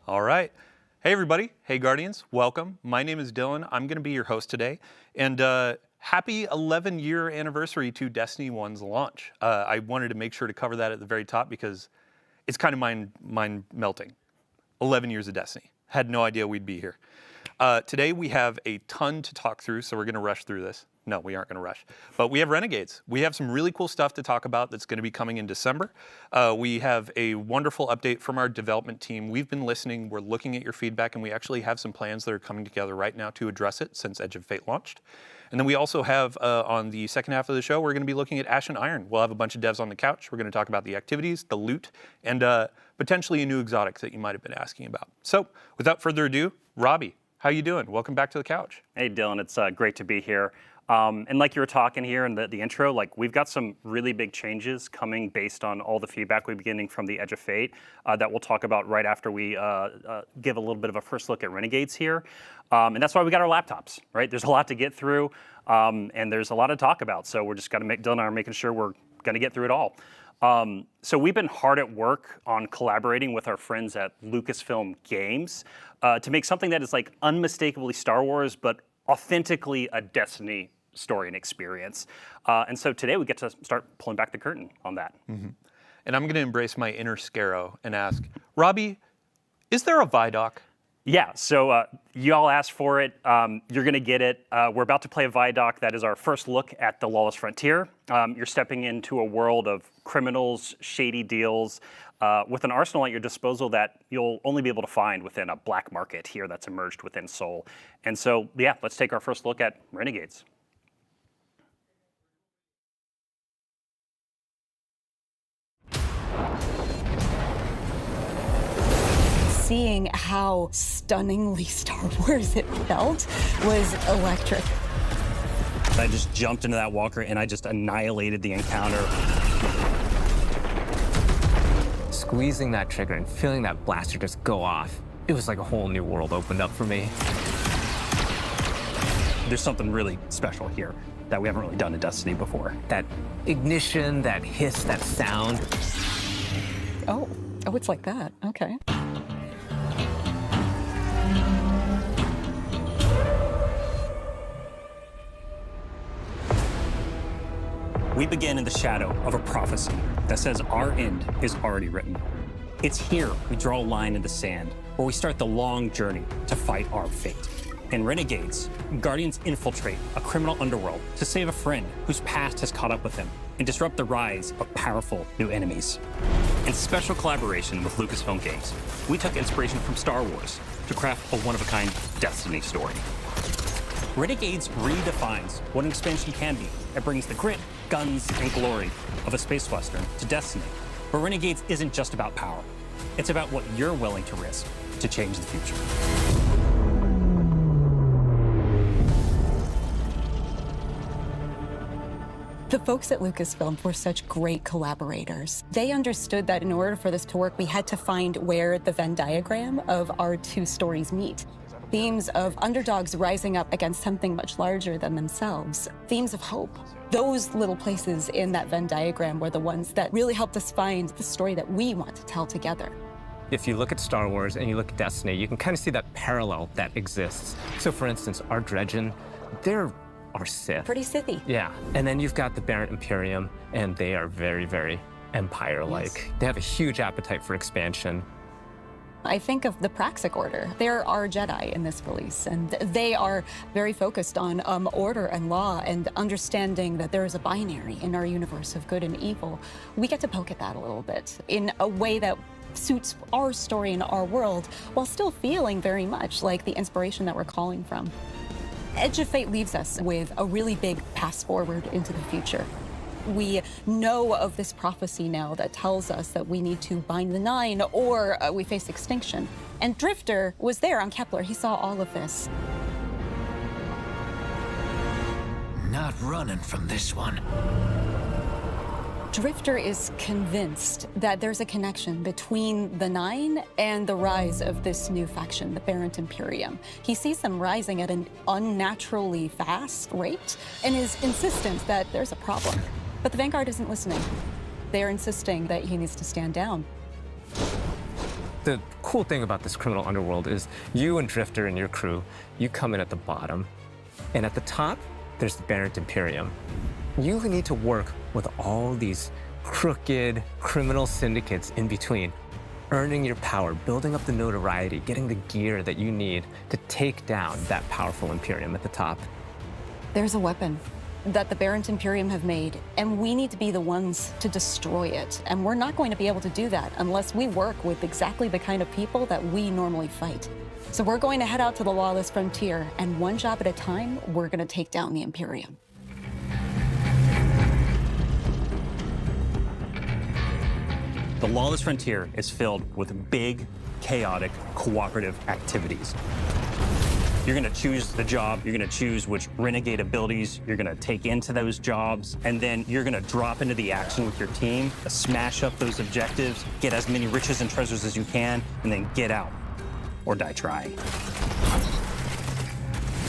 All right. Hey, everybody. Hey, Guardians. Welcome. My name is Dylan. I'm going to be your host today. And happy 11-year anniversary to Destiny 1's launch. I wanted to make sure to cover that at the very top because it's kind of mind-melting. 11 years of Destiny. Had no idea we'd be here. Today, we have a ton to talk through, so we're going to rush through this. No, we aren't going to rush. But we have Renegades. We have some really cool stuff to talk about that's going to be coming in December. We have a wonderful update from our development team. We've been listening. We're looking at your feedback, and we actually have some plans that are coming together right now to address it since Edge of Fate launched. And then we also have, on the second half of the show, we're going to be looking at Ash and Iron. We'll have a bunch of devs on the couch. We're going to talk about the activities, the loot, and potentially a new exotic that you might have been asking about. So without further ado, Robbie, how you doing? Welcome back to the couch. Hey, Dylan. It's great to be here. And like you were talking here in the intro, like we've got some really big changes coming based on all the feedback we're getting from the Edge of Fate that we'll talk about right after we give a little bit of a first look at Renegades here. And that's why we got our laptops, right? There's a lot to get through, and there's a lot to talk about. So we're just going to Dylan and I are making sure we're going to get through it all. So we've been hard at work on collaborating with our friends at Lucasfilm Games to make something that is like unmistakably Star Wars, but authentically a Destiny story and experience. And so today we get to start pulling back the curtain on that. Mm-hmm. And I'm going to embrace my inner Scarrow and ask, Robbie, is there a Vidoc? Yeah, so you all asked for it. You're going to get it. We're about to play a Vidoc that is our first look at the Lawless Frontier. You're stepping into a world of criminals, shady deals, with an arsenal at your disposal that you'll only be able to find within a black market here that's emerged within Seoul. And so, yeah, let's take our first look at Renegades. Seeing how stunningly Star Wars it felt was electric. I just jumped into that walker and I just annihilated the encounter. Squeezing that trigger and feeling that blaster just go off, it was like a whole new world opened up for me. There's something really special here that we haven't really done in Destiny before. That ignition, that hiss, that sound. Oh, it's like that. Okay. We begin in the shadow of a prophecy that says our end is already written. It's here we draw a line in the sand, where we start the long journey to fight our fate. In Renegades, Guardians infiltrate a criminal underworld to save a friend whose past has caught up with him and disrupt the rise of powerful new enemies. In special collaboration with Lucasfilm Games, we took inspiration from Star Wars to craft a one-of-a-kind Destiny story. Renegades redefines what an expansion can be. It brings the grit, guns, and glory of a space western to Destiny. But Renegades isn't just about power. It's about what you're willing to risk to change the future. The folks at Lucasfilm were such great collaborators. They understood that in order for this to work, we had to find where the Venn diagram of our two stories meet. Themes of underdogs rising up against something much larger than themselves. Themes of hope. Those little places in that Venn diagram were the ones that really helped us find the story that we want to tell together. If you look at Star Wars and you look at Destiny, you can kind of see that parallel that exists. So for instance, our Dredgen, they're our Sith. Pretty Sithy. Yeah, and then you've got the Barrett Imperium, and they are very, very Empire-like. Yes. They have a huge appetite for expansion. I think of the Praxic Order. There are Jedi in this release, and they are very focused on order and law and understanding that there is a binary in our universe of good and evil. We get to poke at that a little bit in a way that suits our story and our world, while still feeling very much like the inspiration that we're calling from. Edge of Fate leaves us with a really big pass forward into the future. We know of this prophecy now that tells us that we need to bind the Nine or we face extinction. And Drifter was there on Kepler. He saw all of this. Not running from this one. Drifter is convinced that there's a connection between the Nine and the rise of this new faction, the Barrett Imperium. He sees them rising at an unnaturally fast rate and is insistent that there's a problem. But the Vanguard isn't listening. They're insisting that he needs to stand down. The cool thing about this criminal underworld is you and Drifter and your crew, you come in at the bottom, and at the top, there's the Barrent Imperium. You need to work with all these crooked criminal syndicates in between, earning your power, building up the notoriety, getting the gear that you need to take down that powerful Imperium at the top. There's a weapon that the Barrent Imperium have made, and we need to be the ones to destroy it. And we're not going to be able to do that unless we work with exactly the kind of people that we normally fight. So we're going to head out to the lawless frontier, and one job at a time, we're going to take down the Imperium. The lawless frontier is filled with big, chaotic, cooperative activities. You're gonna choose the job, you're gonna choose which renegade abilities you're gonna take into those jobs, and then you're gonna drop into the action with your team, smash up those objectives, get as many riches and treasures as you can, and then get out, or die trying.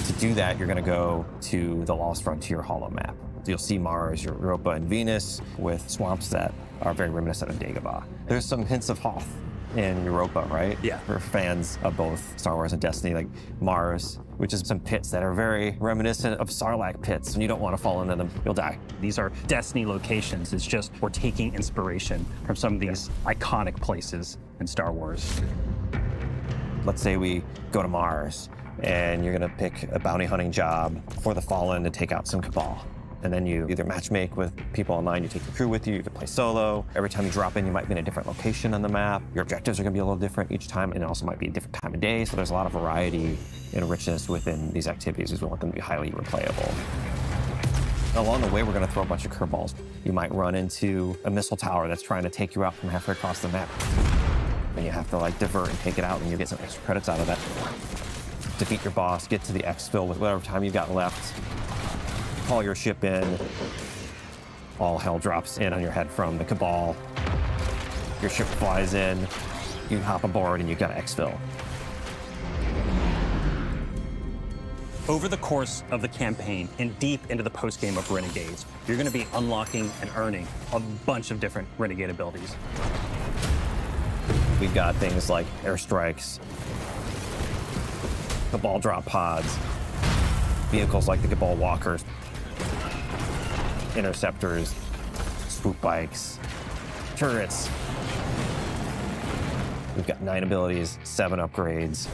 To do that, you're gonna go to the Lost Frontier holo map. You'll see Mars, Europa, and Venus with swamps that are very reminiscent of Dagobah. There's some hints of Hoth in Europa, right? Yeah. For fans of both Star Wars and Destiny, like Mars, which is some pits that are very reminiscent of Sarlacc pits, and you don't want to fall into them, you'll die. These are Destiny locations. It's just we're taking inspiration from some of these iconic places in Star Wars. Let's say we go to Mars, and you're gonna pick a bounty hunting job for the Fallen to take out some Cabal. And then you either matchmake with people online, you take your crew with you, you can play solo. Every time you drop in, you might be in a different location on the map. Your objectives are gonna be a little different each time, and it also might be a different time of day, so there's a lot of variety and richness within these activities, as we want them to be highly replayable. Along the way, we're gonna throw a bunch of curveballs. You might run into a missile tower that's trying to take you out from halfway across the map. And you have to like divert and take it out, and you get some extra credits out of that. Defeat your boss, get to the exfil with whatever time you got left. Call your ship in, all hell drops in on your head from the Cabal. Your ship flies in, you hop aboard, and you got to exfil. Over the course of the campaign and deep into the post-game of Renegades, you're going to be unlocking and earning a bunch of different Renegade abilities. We've got things like airstrikes, Cabal drop pods, vehicles like the Cabal walkers, interceptors, swoop bikes, turrets. We've got 9 abilities, 7 upgrades.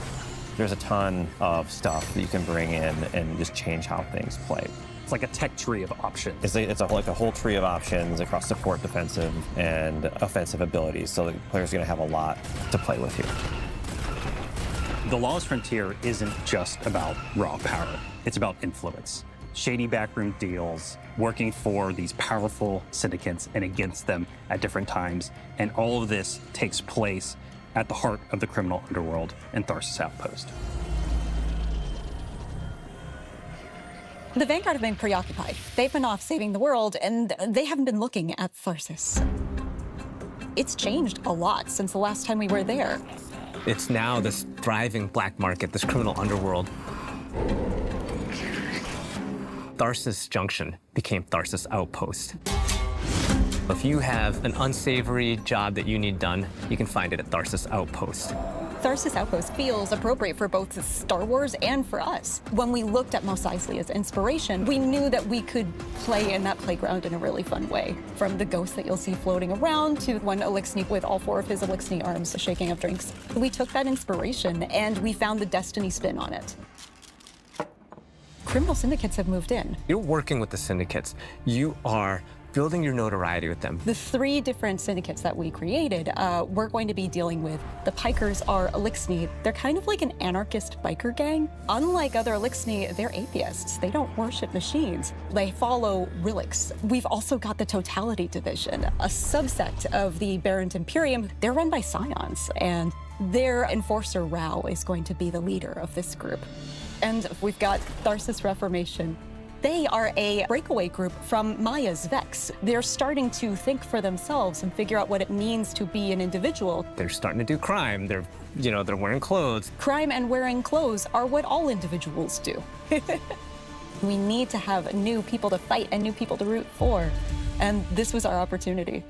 There's a ton of stuff that you can bring in and just change how things play. It's like a tech tree of options. It's like a whole tree of options across support, defensive, and offensive abilities, so the player's gonna have a lot to play with here. The Lawless Frontier isn't just about raw power. It's about influence. Shady backroom deals, working for these powerful syndicates and against them at different times. And all of this takes place at the heart of the criminal underworld in Tharsis Outpost. The Vanguard have been preoccupied. They've been off saving the world, and they haven't been looking at Tharsis. It's changed a lot since the last time we were there. It's now this thriving black market, this criminal underworld. Tharsis Junction became Tharsis Outpost. If you have an unsavory job that you need done, you can find it at Tharsis Outpost. Tharsis Outpost feels appropriate for both Star Wars and for us. When we looked at Mos Eisley as inspiration, we knew that we could play in that playground in a really fun way. From the ghosts that you'll see floating around to one Elixni with all 4 of his Elixni arms shaking up drinks. We took that inspiration and we found the Destiny spin on it. Criminal syndicates have moved in. You're working with the syndicates. You are building your notoriety with them. The 3 different syndicates that we created, we're going to be dealing with. The Pikers are Elixni. They're kind of like an anarchist biker gang. Unlike other Elixni, they're atheists. They don't worship machines. They follow relics. We've also got the Totality Division, a subsect of the Barrent Imperium. They're run by Scions, and their enforcer Rao is going to be the leader of this group. And we've got Tharsis Reformation. They are a breakaway group from Maya's Vex. They're starting to think for themselves and figure out what it means to be an individual. They're starting to do crime. They're wearing clothes. Crime and wearing clothes are what all individuals do. We need to have new people to fight and new people to root for. And this was our opportunity.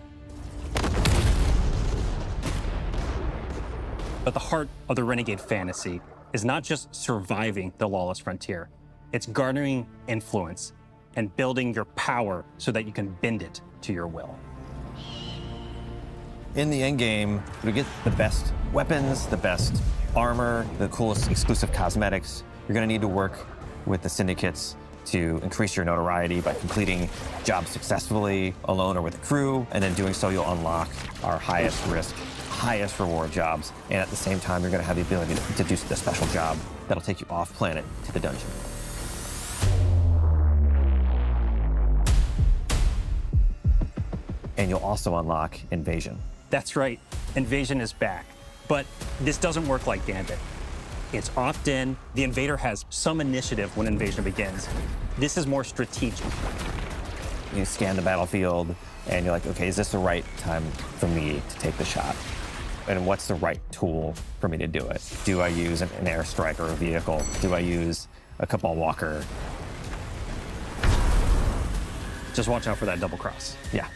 But the heart of the Renegade fantasy is not just surviving the lawless frontier. It's garnering influence and building your power so that you can bend it to your will. In the end game, to get the best weapons, the best armor, the coolest exclusive cosmetics, you're gonna need to work with the syndicates to increase your notoriety by completing jobs successfully alone or with a crew, and then doing so you'll unlock our highest risk, highest reward jobs, and at the same time you're gonna have the ability to do the special job that'll take you off planet to the dungeon. And you'll also unlock Invasion. That's right, Invasion is back. But this doesn't work like Gambit. It's opt-in. The invader has some initiative when Invasion begins. This is more strategic. You scan the battlefield and you're like, okay, is this the right time for me to take the shot? And what's the right tool for me to do it? Do I use an airstrike or a vehicle? Do I use a cabal walker? Just watch out for that double cross. Yeah.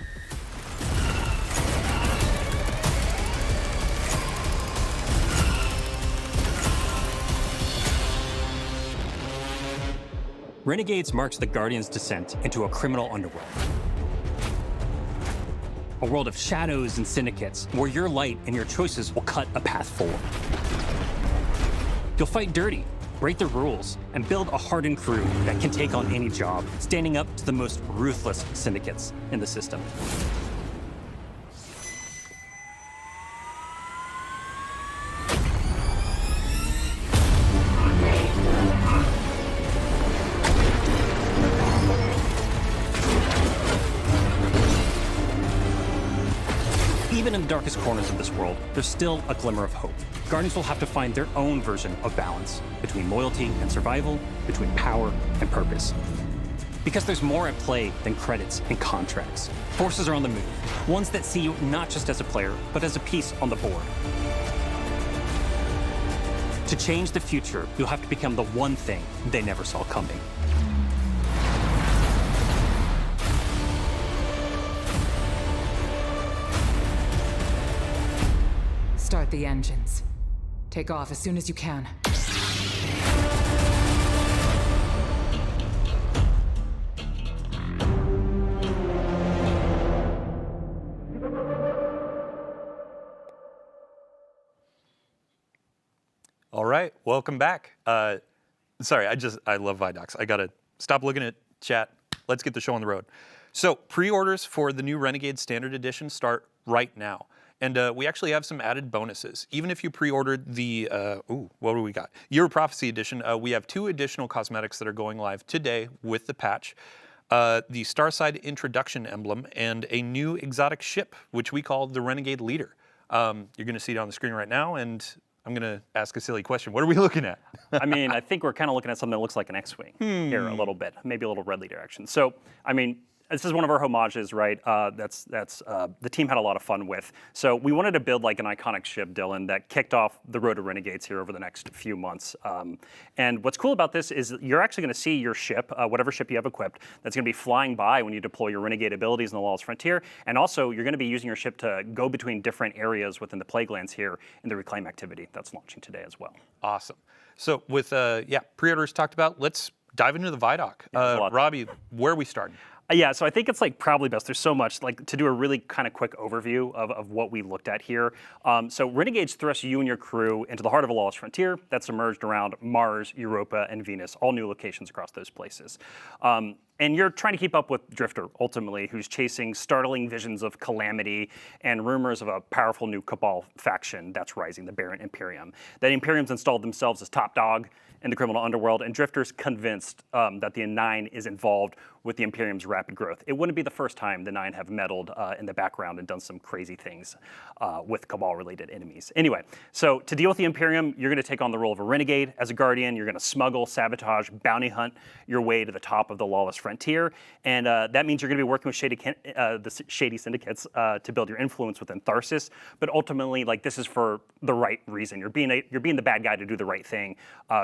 Renegades marks the Guardian's descent into a criminal underworld. A world of shadows and syndicates where your light and your choices will cut a path forward. You'll fight dirty, break the rules, and build a hardened crew that can take on any job, standing up to the most ruthless syndicates in the system. Even in the darkest corners of this world, there's still a glimmer of hope. Guardians will have to find their own version of balance between loyalty and survival, between power and purpose. Because there's more at play than credits and contracts. Forces are on the move, ones that see you not just as a player, but as a piece on the board. To change the future, you'll have to become the one thing they never saw coming. Start the engines. Take off as soon as you can. All right, welcome back. Sorry, I love Vidocs. I gotta stop looking at chat. Let's get the show on the road. So pre-orders for the new Renegade Standard Edition start right now. And we actually have some added bonuses. Even if you pre-ordered the, what do we got? Year of Prophecy Edition, we have 2 additional cosmetics that are going live today with the patch. The Starside Introduction emblem and a new exotic ship, which we call the Renegade Leader. You're gonna see it on the screen right now, and I'm gonna ask a silly question. What are we looking at? I mean, I think we're kind of looking at something that looks like an X-Wing here a little bit, maybe a little red leader action. So, I mean, this is one of our homages, right? That's the team had a lot of fun with. So we wanted to build like an iconic ship, Dylan, that kicked off the road to Renegades here over the next few months. And what's cool about this is you're actually going to see your ship, whatever ship you have equipped, that's going to be flying by when you deploy your Renegade abilities in the Lawless Frontier. And also, you're going to be using your ship to go between different areas within the Plaguelands here in the Reclaim activity that's launching today as well. Awesome. So with pre-orders talked about, let's dive into the Vidoc. Robbie, where are we starting? Yeah, so I think it's like probably best. There's so much like to do a really kind of quick overview of what we looked at here. So Renegades thrust you and your crew into the heart of a lawless frontier that's emerged around Mars, Europa, and Venus, all new locations across those places. And you're trying to keep up with Drifter, ultimately, who's chasing startling visions of calamity and rumors of a powerful new Cabal faction that's rising, the Barren Imperium. That Imperium's installed themselves as top dog in the criminal underworld, and Drifter's convinced that the Nine is involved with the Imperium's rapid growth. It wouldn't be the first time the Nine have meddled in the background and done some crazy things with Cabal-related enemies. Anyway, so to deal with the Imperium, you're going to take on the role of a renegade. As a guardian, you're going to smuggle, sabotage, bounty hunt your way to the top of the lawless frontier, and that means you're going to be working with the shady syndicates to build your influence within Tharsis. But ultimately, like, this is for the right reason. You're being the bad guy to do the right thing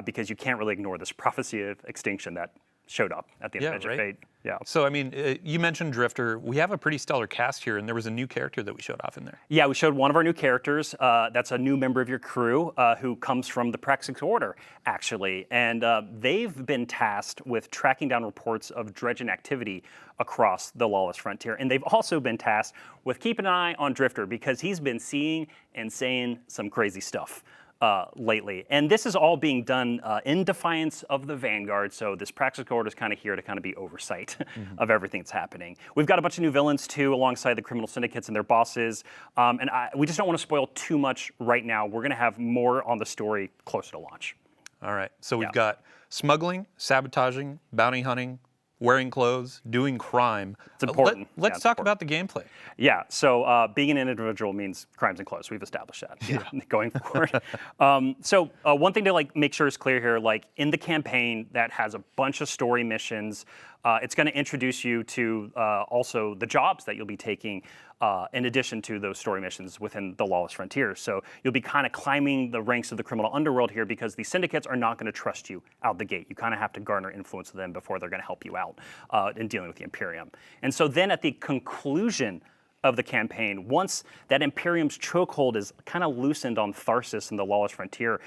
because you can't really ignore this prophecy of extinction that showed up at the end of Edge of Fate. Yeah. So, I mean, you mentioned Drifter. We have a pretty stellar cast here, and there was a new character that we showed off in there. Yeah, we showed one of our new characters. That's a new member of your crew who comes from the Praxic Order, actually. And they've been tasked with tracking down reports of dredging activity across the Lawless Frontier. And they've also been tasked with keeping an eye on Drifter because he's been seeing and saying some crazy stuff lately. And this is all being done in defiance of the Vanguard, so this Praxic Order is kind of here to kind of be oversight of everything that's happening. We've got a bunch of new villains, too, alongside the criminal syndicates and their bosses, and we just don't want to spoil too much right now. We're going to have more on the story closer to launch. All right, so we've got smuggling, sabotaging, bounty hunting, wearing clothes, doing crime. It's important. Let's talk about the gameplay. Yeah, so being an individual means crimes and clothes. We've established that going forward. So one thing to make sure is clear here, in the campaign that has a bunch of story missions, it's going to introduce you to also the jobs that you'll be taking in addition to those story missions within the Lawless Frontier. So you'll be kind of climbing the ranks of the criminal underworld here because the syndicates are not going to trust you out the gate. You kind of have to garner influence with them before they're going to help you out in dealing with the Imperium. And so then at the conclusion of the campaign, once that Imperium's chokehold is kind of loosened on Tharsis and the Lawless Frontier,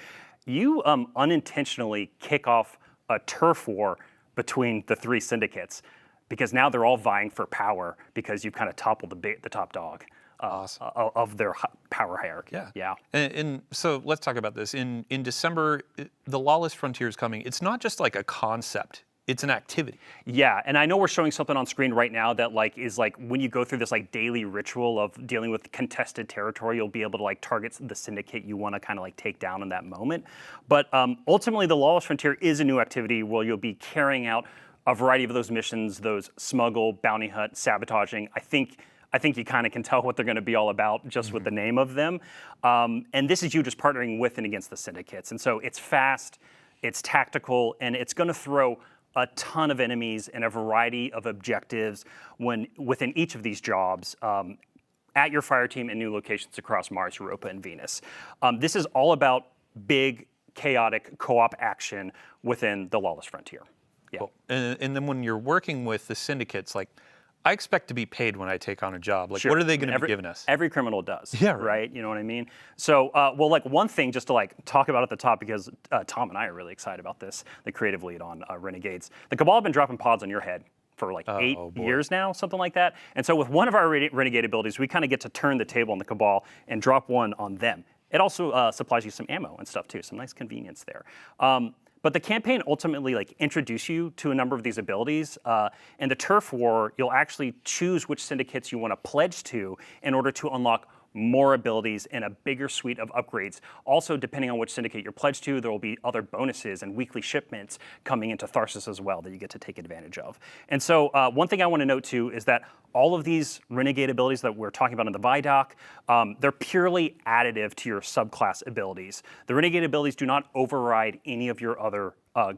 you unintentionally kick off a turf war between the three syndicates, because now they're all vying for power because you've kind of toppled the top dog of their power hierarchy. Yeah. And so let's talk about this. In December, the Lawless Frontier is coming. It's not just like a concept. It's an activity. Yeah, and I know we're showing something on screen right now that is when you go through this daily ritual of dealing with contested territory, you'll be able to target the syndicate you want to kind of take down in that moment. But ultimately, the Lawless Frontier is a new activity where you'll be carrying out a variety of those missions, those smuggle, bounty hunt, sabotaging. I think you kind of can tell what they're going to be all about just with the name of them. And this is you just partnering with and against the syndicates. And so it's fast, it's tactical, and it's going to throw a ton of enemies and a variety of objectives within each of these jobs at your fire team in new locations across Mars, Europa, and Venus. This is all about big, chaotic co-op action within the Lawless Frontier. Yeah. Cool. And then when you're working with the syndicates, I expect to be paid when I take on a job. Sure. What are they going to be giving us? Every criminal does. Yeah, right. You know what I mean? So, one thing just to talk about at the top, because Tom and I are really excited about this, the creative lead on Renegades. The Cabal have been dropping pods on your head for 8 years now, something like that. And so with one of our Renegade abilities, we kind of get to turn the table on the Cabal and drop one on them. It also supplies you some ammo and stuff too, some nice convenience there. But the campaign ultimately introduce you to a number of these abilities. And the turf war, you'll actually choose which syndicates you want to pledge to in order to unlock more abilities and a bigger suite of upgrades. Also, depending on which syndicate you're pledged to, there will be other bonuses and weekly shipments coming into Tharsis as well that you get to take advantage of. And so one thing I want to note too is that all of these Renegade abilities that we're talking about in the Vidoc, they're purely additive to your subclass abilities. The Renegade abilities do not override any of your other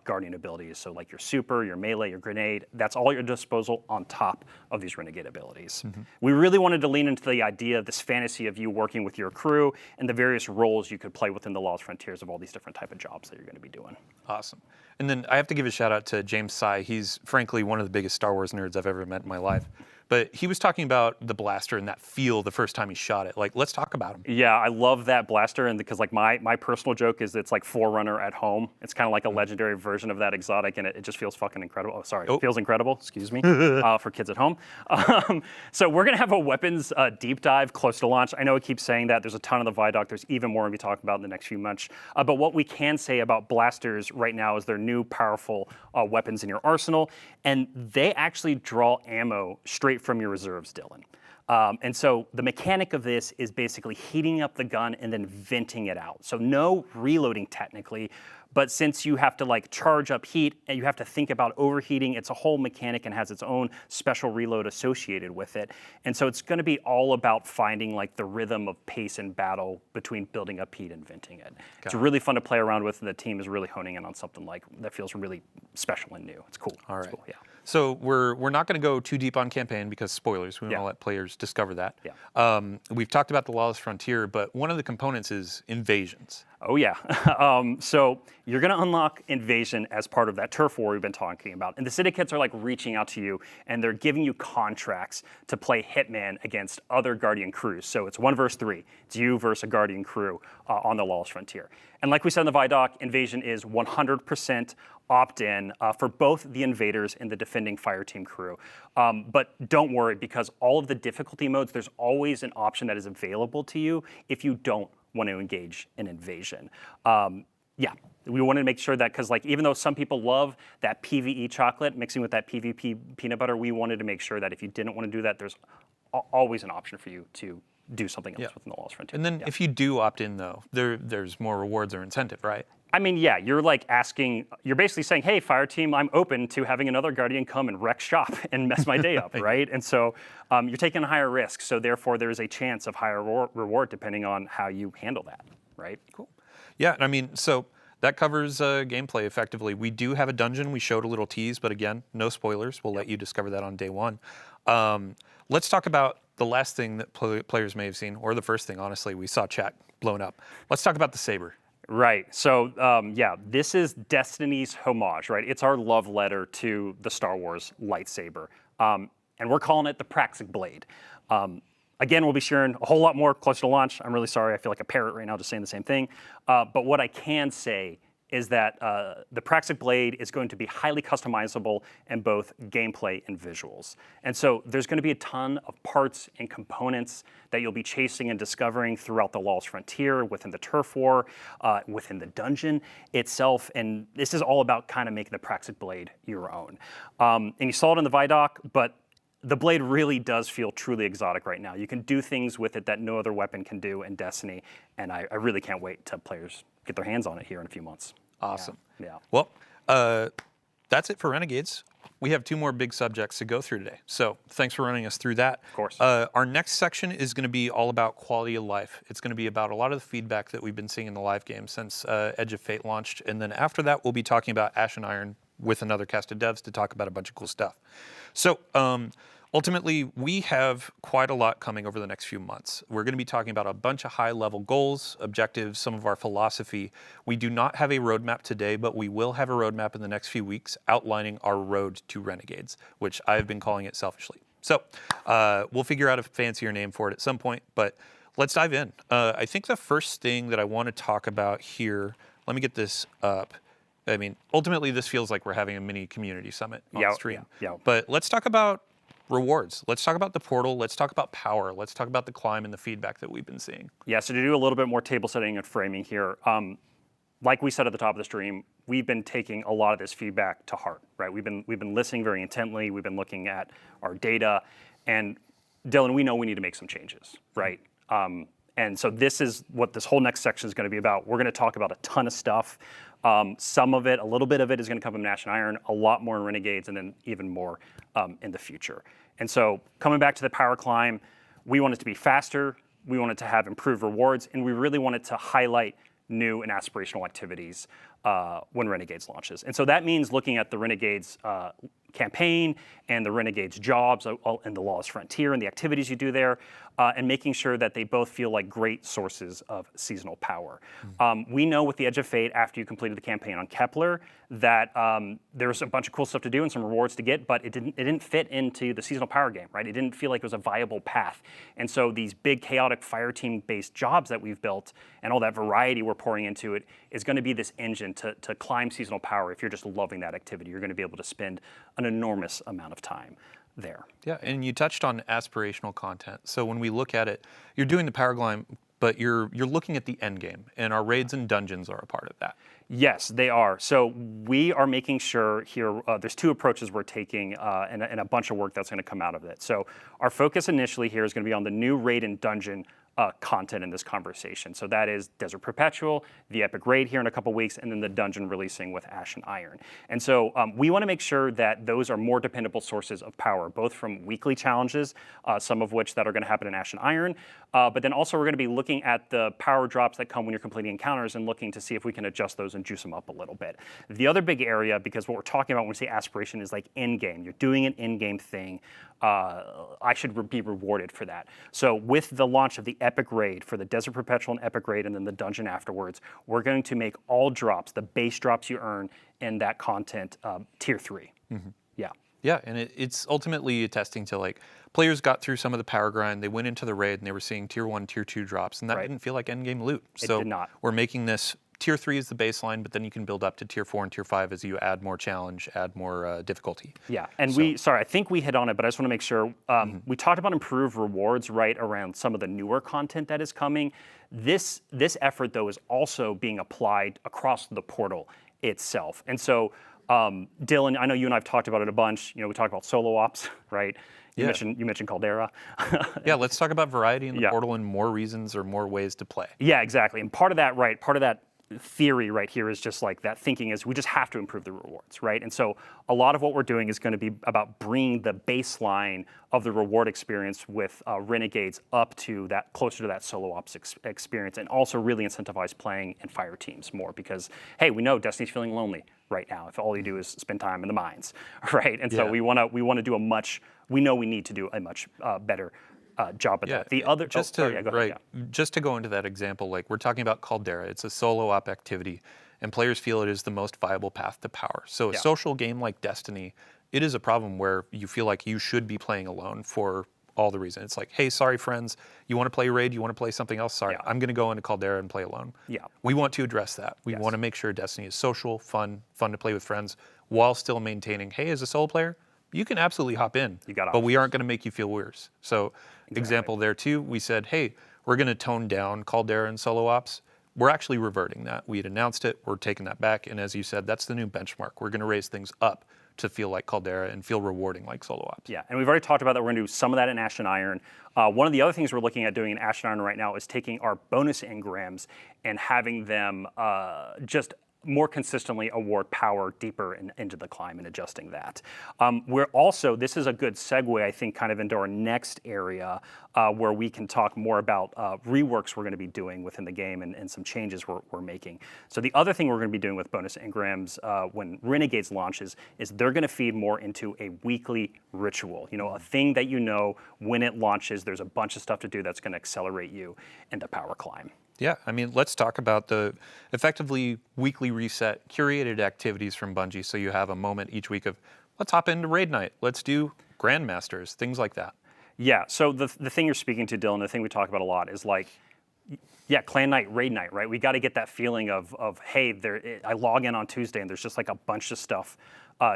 Guardian abilities. So your super, your melee, your grenade, that's all at your disposal on top of these Renegade abilities. We really wanted to lean into the idea of this fantasy of you working with your crew and the various roles you could play within the Lawless Frontiers of all these different type of jobs that you're going to be doing. Awesome. And then I have to give a shout out to James Sy. He's frankly one of the biggest Star Wars nerds I've ever met in my life. But he was talking about the blaster and that feel the first time he shot it. Let's talk about him. Yeah, I love that blaster, and because my personal joke is it's like Forerunner at home. It's kind of like a legendary version of that exotic, and it just feels fucking incredible. Oh, sorry, it feels incredible. Excuse me, for kids at home. So we're gonna have a weapons deep dive close to launch. I know I keep saying that. There's a ton of the Vidoc. There's even more we talk about in the next few months. But what we can say about blasters right now is they're new, powerful weapons in your arsenal, and they actually draw ammo straight from your reserves, Dylan. And so the mechanic of this is basically heating up the gun and then venting it out. So no reloading technically, but since you have to charge up heat and you have to think about overheating, it's a whole mechanic and has its own special reload associated with it. And so it's going to be all about finding the rhythm of pace and battle between building up heat and venting it. It's really fun to play around with, and the team is really honing in on something that feels really special and new. It's cool. All right. It's cool, yeah. So we're not going to go too deep on campaign because spoilers. We want to let players discover that. Yeah. We've talked about the Lawless Frontier, but one of the components is invasions. Oh yeah. So you're going to unlock Invasion as part of that turf war we've been talking about. And the syndicates are like reaching out to you, and they're giving you contracts to play Hitman against other Guardian crews. So it's 1 versus 3. It's you versus a Guardian crew on the Lawless Frontier. And like we said in the Vidoc, Invasion is 100% opt-in for both the invaders and the defending fireteam crew. But don't worry, because all of the difficulty modes, there's always an option that is available to you if you don't want to engage in Invasion. Yeah, we wanted to make sure that, because like even though some people love that PvE chocolate mixing with that PvP peanut butter, we wanted to make sure that if you didn't want to do that, there's always an option for you to do something else within the Lawless Frontier. And then if you do opt in, though, there's more rewards or incentive, right? I mean, yeah, you're like you're basically saying, hey, Fireteam, I'm open to having another Guardian come and wreck shop and mess my day up, right? And so you're taking a higher risk, so therefore there's a chance of higher reward depending on how you handle that, right? Cool. Yeah, I mean, so that covers gameplay effectively. We do have a dungeon. We showed a little tease, but again, no spoilers. We'll let you discover that on day 1. Let's talk about the last thing that players may have seen, or the first thing, honestly. We saw chat blown up. Let's talk about the saber. Right. So, yeah, this is Destiny's homage, right? It's our love letter to the Star Wars lightsaber. And we're calling it the Praxic Blade. Again, we'll be sharing a whole lot more closer to launch. I'm really sorry. I feel like a parrot right now just saying the same thing. But what I can say is that the Praxic Blade is going to be highly customizable in both gameplay and visuals. And so there's going to be a ton of parts and components that you'll be chasing and discovering throughout the Lawless Frontier, within the turf war, within the dungeon itself. And this is all about kind of making the Praxic Blade your own. And you saw it in the Vidoc, but the blade really does feel truly exotic right now. You can do things with it that no other weapon can do in Destiny, and I really can't wait till players get their hands on it here in a few months. Awesome. Yeah. Well, that's it for Renegades. We have 2 more big subjects to go through today, so thanks for running us through that. Of course. Our next section is going to be all about quality of life. It's going to be about a lot of the feedback that we've been seeing in the live game since Edge of Fate launched, and then after that, we'll be talking about Ash and Iron with another cast of devs to talk about a bunch of cool stuff. So, ultimately, we have quite a lot coming over the next few months. We're going to be talking about a bunch of high-level goals, objectives, some of our philosophy. We do not have a roadmap today, but we will have a roadmap in the next few weeks outlining our road to Renegades, which I've been calling it selfishly. So we'll figure out a fancier name for it at some point, but let's dive in. I think the first thing that I want to talk about here, let me get this up. I mean, ultimately, this feels like we're having a mini community summit on stream. But let's talk about rewards. Let's talk about the portal. Let's talk about power. Let's talk about the climb and the feedback that we've been seeing. Yeah, so to do a little bit more table setting and framing here, like we said at the top of the stream, we've been taking a lot of this feedback to heart, right? We've been listening very intently. We've been looking at our data, and Dylan, we know we need to make some changes, right? And so this is what this whole next section is going to be about. We're going to talk about a ton of stuff. Some of it, a little bit of it is going to come from Ash and Iron, a lot more in Renegades, and then even more in the future. And so coming back to the power climb, we want it to be faster, we want it to have improved rewards, and we really want it to highlight new and aspirational activities when Renegades launches. And so that means looking at the Renegades campaign and the Renegades jobs in the Lawless Frontier and the activities you do there, and making sure that they both feel like great sources of seasonal power. We know with the Edge of Fate, after you completed the campaign on Kepler, that there's a bunch of cool stuff to do and some rewards to get, but it didn't fit into the seasonal power game, right? It didn't feel like it was a viable path. And so these big chaotic fire team-based jobs that we've built and all that variety we're pouring into it is going to be this engine to climb seasonal power. If you're just loving that activity, you're going to be able to spend an enormous amount of time there. Yeah, and you touched on aspirational content. So when we look at it, you're doing the power climb, but you're looking at the end game, and our raids and dungeons are a part of that. Yes, they are. So we are making sure here, there's 2 approaches we're taking and a bunch of work that's going to come out of it. So our focus initially here is going to be on the new raid and dungeon content in this conversation. So that is Desert Perpetual, the Epic Raid here in a couple weeks, and then the dungeon releasing with Ash and Iron. And so we want to make sure that those are more dependable sources of power, both from weekly challenges, some of which that are going to happen in Ash and Iron, But then also we're going to be looking at the power drops that come when you're completing encounters and looking to see if we can adjust those and juice them up a little bit. The other big area, because what we're talking about when we say aspiration is like in-game. You're doing an in-game thing. I should be rewarded for that. So with the launch of the Epic Raid for the Desert Perpetual and Epic Raid and then the dungeon afterwards, we're going to make all drops, the base drops you earn in that content, tier 3. Yeah. Yeah, and it's ultimately attesting to like players got through some of the power grind, they went into the raid and they were seeing tier 1, tier 2 drops, and that didn't feel like endgame loot. So did not. We're making this tier 3 is the baseline, but then you can build up to tier 4 and tier 5 as you add more challenge, add more difficulty. Yeah, and I think we hit on it, but I just want to make sure. We talked about improved rewards right around some of the newer content that is coming. This effort, though, is also being applied across the portal itself. And so, Dylan, I know you and I have talked about it a bunch. You know, we talked about solo ops, right? You mentioned Caldera. Yeah, let's talk about variety in the portal and more reasons or more ways to play. Yeah, exactly. And part of that theory right here is just like that thinking is we just have to improve the rewards, right? And so a lot of what we're doing is going to be about bringing the baseline of the reward experience with Renegades up to that, closer to that solo ops experience, and also really incentivize playing in fire teams more because, hey, we know Destiny's feeling lonely right now if all you do is spend time in the mines, right? And so we want to do we know we need to do a much better job at that. The other, just to go into that example, like we're talking about Caldera, it's a solo op activity, and players feel it is the most viable path to power. So a social game like Destiny, it is a problem where you feel like you should be playing alone for all the reasons. It's like, hey, sorry friends, you want to play raid, you want to play something else? Sorry, I'm going to go into Caldera and play alone. Yeah, we want to address that. We want to make sure Destiny is social, fun to play with friends, while still maintaining, hey, as a solo player, you can absolutely hop in, but we aren't going to make you feel worse. So example there too, we said, hey, we're going to tone down Caldera and solo ops. We're actually reverting that. We had announced it, we're taking that back, and as you said, that's the new benchmark. We're going to raise things up to feel like Caldera and feel rewarding like solo ops. Yeah, and we've already talked about that. We're going to do some of that in Ash and Iron. One of the other things we're looking at doing in Ash and Iron right now is taking our bonus engrams and having them just more consistently award power deeper into the climb and adjusting that. We're also, this is a good segue, I think, kind of into our next area where we can talk more about reworks we're going to be doing within the game and some changes we're making. So the other thing we're going to be doing with bonus engrams when Renegades launches is they're going to feed more into a weekly ritual. You know, a thing that you know when it launches, there's a bunch of stuff to do that's going to accelerate you into power climb. Yeah, I mean, let's talk about the effectively weekly reset, curated activities from Bungie. So you have a moment each week of, let's hop into raid night, let's do Grandmasters, things like that. Yeah, so the thing you're speaking to, Dylan, the thing we talk about a lot is like, yeah, clan night, raid night, right? We got to get that feeling of hey, I log in on Tuesday and there's just like a bunch of stuff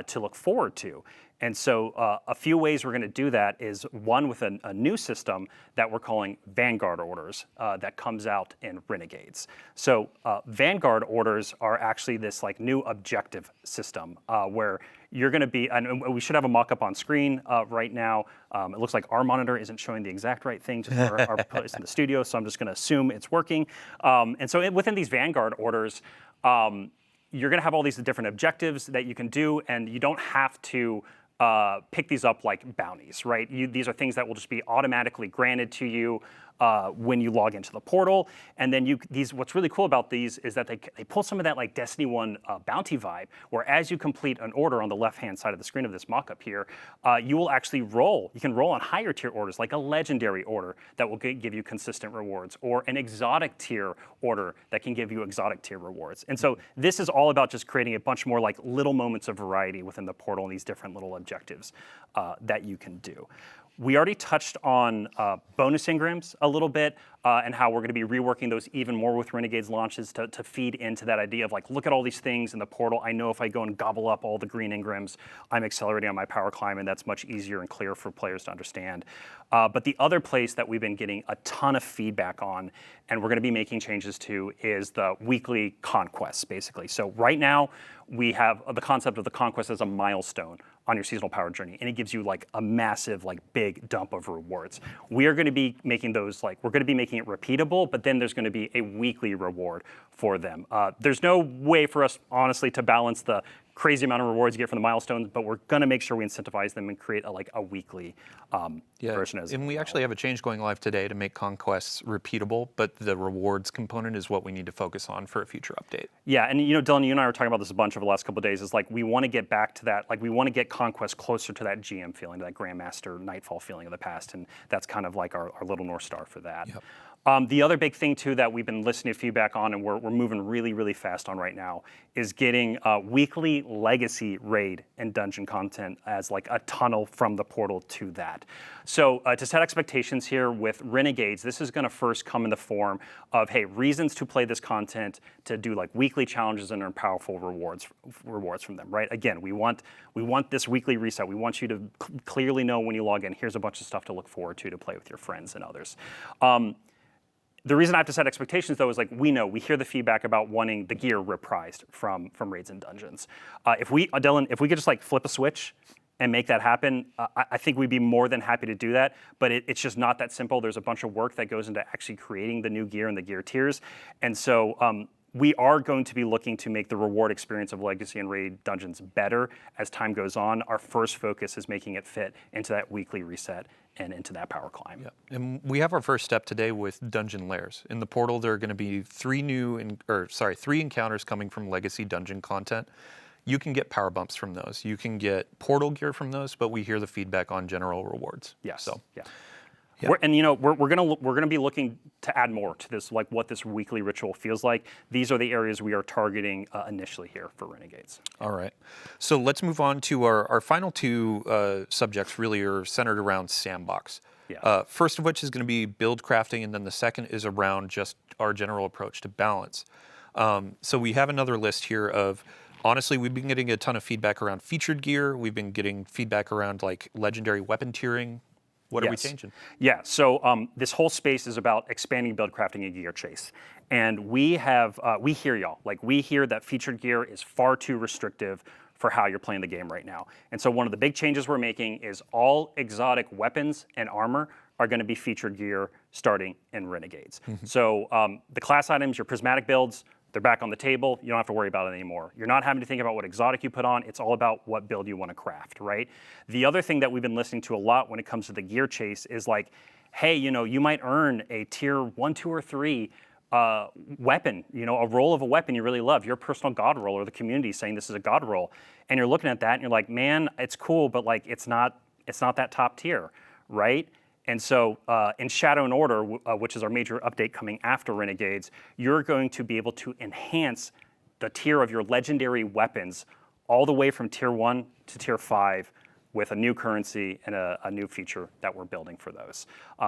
to look forward to. And so a few ways we're going to do that is one with a new system that we're calling Vanguard orders that comes out in Renegades. So Vanguard orders are actually this like new objective system where you're going to be, and we should have a mock-up on screen right now. It looks like our monitor isn't showing the exact right thing, just our place in the studio, so I'm just going to assume it's working. And so within these Vanguard orders, you're going to have all these different objectives that you can do, and you don't have to pick these up like bounties, right? These are things that will just be automatically granted to you when you log into the portal. And then what's really cool about these is that they pull some of that like Destiny 1 bounty vibe, where as you complete an order on the left-hand side of the screen of this mock-up here, you will actually roll. You can roll on higher tier orders, like a legendary order that will give you consistent rewards, or an exotic tier order that can give you exotic tier rewards. And so this is all about just creating a bunch more like little moments of variety within the portal and these different little objectives that you can do. We already touched on bonus engrams a little bit and how we're going to be reworking those even more with Renegades launches to feed into that idea of like, look at all these things in the portal. I know if I go and gobble up all the green engrams, I'm accelerating on my power climb, and that's much easier and clearer for players to understand. But the other place that we've been getting a ton of feedback on, and we're going to be making changes to, is the weekly conquests, basically. So right now, we have the concept of the conquest as a milestone on your seasonal power journey, and it gives you like a massive, like big dump of rewards. We are going to be making those we're going to be making it repeatable, but then there's going to be a weekly reward for them. There's no way for us, honestly, to balance the crazy amount of rewards you get from the milestones, but we're going to make sure we incentivize them and create a weekly version as and we actually have a change going live today to make conquests repeatable, but the rewards component is what we need to focus on for a future update. Yeah, and Dylan, you and I were talking about this a bunch over the last couple of days. Is like we want to get back to that. Like we want to get conquest closer to that GM feeling, to that Grandmaster Nightfall feeling of the past, and that's kind of like our little North Star for that. Yep. The other big thing too that we've been listening to feedback on, and we're moving really, really fast on right now, is getting weekly legacy raid and dungeon content as like a tunnel from the portal to that. So to set expectations here with Renegades, this is going to first come in the form of, hey, reasons to play this content, to do like weekly challenges and earn powerful rewards from them, right? Again, we want this weekly reset. We want you to clearly know when you log in, here's a bunch of stuff to look forward to play with your friends and others. The reason I have to set expectations, though, is like we hear the feedback about wanting the gear reprised from raids and dungeons. Dylan, if we could just like flip a switch and make that happen, I think we'd be more than happy to do that. But it's just not that simple. There's a bunch of work that goes into actually creating the new gear and the gear tiers, and so we are going to be looking to make the reward experience of Legacy and Raid dungeons better as time goes on. Our first focus is making it fit into that weekly reset and into that power climb. Yeah. And we have our first step today with dungeon layers. In the portal, there are going to be three encounters coming from Legacy dungeon content. You can get power bumps from those. You can get portal gear from those, but we hear the feedback on general rewards. Yes. So, yeah. Yeah. We're gonna be looking to add more to this, like what this weekly ritual feels like. These are the areas we are targeting initially here for Renegades. All right, so let's move on to our final two subjects. Really are centered around Sandbox. Yeah. First of which is going to be build crafting, and then the second is around just our general approach to balance. So we have another list here of. Honestly, we've been getting a ton of feedback around featured gear. We've been getting feedback around like legendary weapon tiering. What are we changing? Yeah, so this whole space is about expanding build crafting and gear chase. And we hear y'all. Like we hear that featured gear is far too restrictive for how you're playing the game right now. And so one of the big changes we're making is all exotic weapons and armor are going to be featured gear starting in Renegades. Mm-hmm. So the class items, your prismatic builds, they're back on the table. You don't have to worry about it anymore. You're not having to think about what exotic you put on. It's all about what build you want to craft, right? The other thing that we've been listening to a lot when it comes to the gear chase is like, hey, you might earn a tier 1, 2, or 3 weapon, a roll of a weapon you really love, your personal god roll, or the community saying this is a god roll. And you're looking at that and you're like, man, it's cool, but like it's not that top tier, right? And so in Shadow and Order, which is our major update coming after Renegades, you're going to be able to enhance the tier of your legendary weapons all the way from tier 1 to tier 5 with a new currency and a new feature that we're building for those.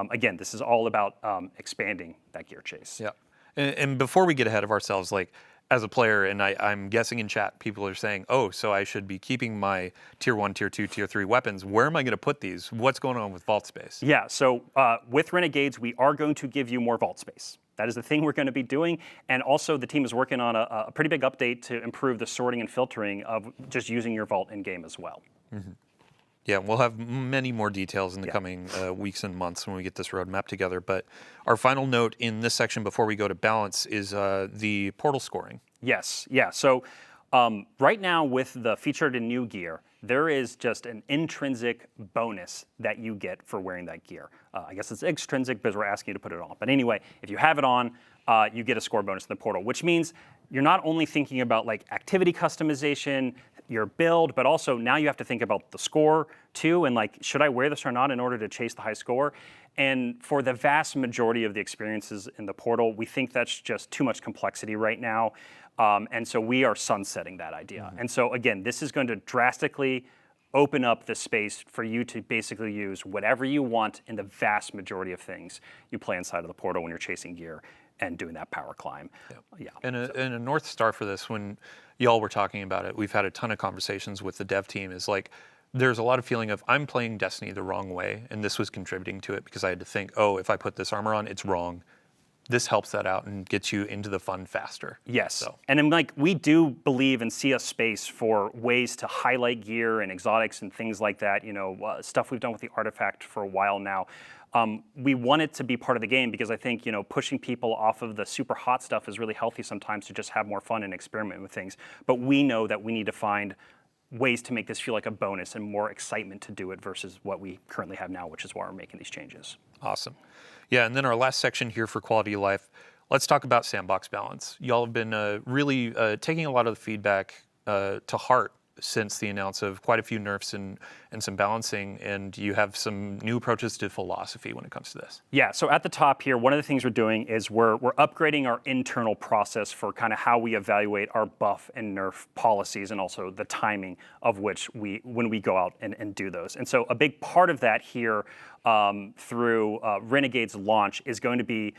Again, this is all about expanding that gear chase. Yeah. And before we get ahead of ourselves, like as a player, and I'm guessing in chat, people are saying, oh, so I should be keeping my tier 1, tier 2, tier 3 weapons. Where am I going to put these? What's going on with vault space? Yeah, so with Renegades, we are going to give you more vault space. That is the thing we're going to be doing. And also the team is working on a pretty big update to improve the sorting and filtering of just using your vault in-game as well. Mm-hmm. Yeah, we'll have many more details in the coming weeks and months when we get this roadmap together. But our final note in this section before we go to balance is the portal scoring. Yes, yeah. So right now with the featured and new gear, there is just an intrinsic bonus that you get for wearing that gear. I guess it's extrinsic because we're asking you to put it on. But anyway, if you have it on, you get a score bonus in the portal, which means you're not only thinking about like activity customization, your build, but also now you have to think about the score too, and like, should I wear this or not in order to chase the high score? And for the vast majority of the experiences in the portal, we think that's just too much complexity right now. And so we are sunsetting that idea. Mm-hmm. And so again, this is going to drastically open up the space for you to basically use whatever you want in the vast majority of things you play inside of the portal when you're chasing gear and doing that power climb. Yeah. And a North Star for this, when y'all were talking about it, we've had a ton of conversations with the dev team, is like, there's a lot of feeling of, I'm playing Destiny the wrong way, and this was contributing to it because I had to think, oh, if I put this armor on, it's wrong. This helps that out and gets you into the fun faster. Yes, so. And then, like, we do believe and see a space for ways to highlight gear and exotics and things like that, stuff we've done with the artifact for a while now. we want it to be part of the game because I think pushing people off of the super hot stuff is really healthy sometimes to just have more fun and experiment with things. But we know that we need to find ways to make this feel like a bonus and more excitement to do it versus what we currently have now, which is why we're making these changes. Awesome. Yeah, and then our last section here for quality of life, let's talk about sandbox balance. Y'all have been really taking a lot of the feedback to heart since the announce of quite a few nerfs and some balancing, and you have some new approaches to philosophy when it comes to this. Yeah, so at the top here, one of the things we're doing is we're upgrading our internal process for kind of how we evaluate our buff and nerf policies and also the timing of which when we go out and do those. And so a big part of that here through Renegades launch is going to be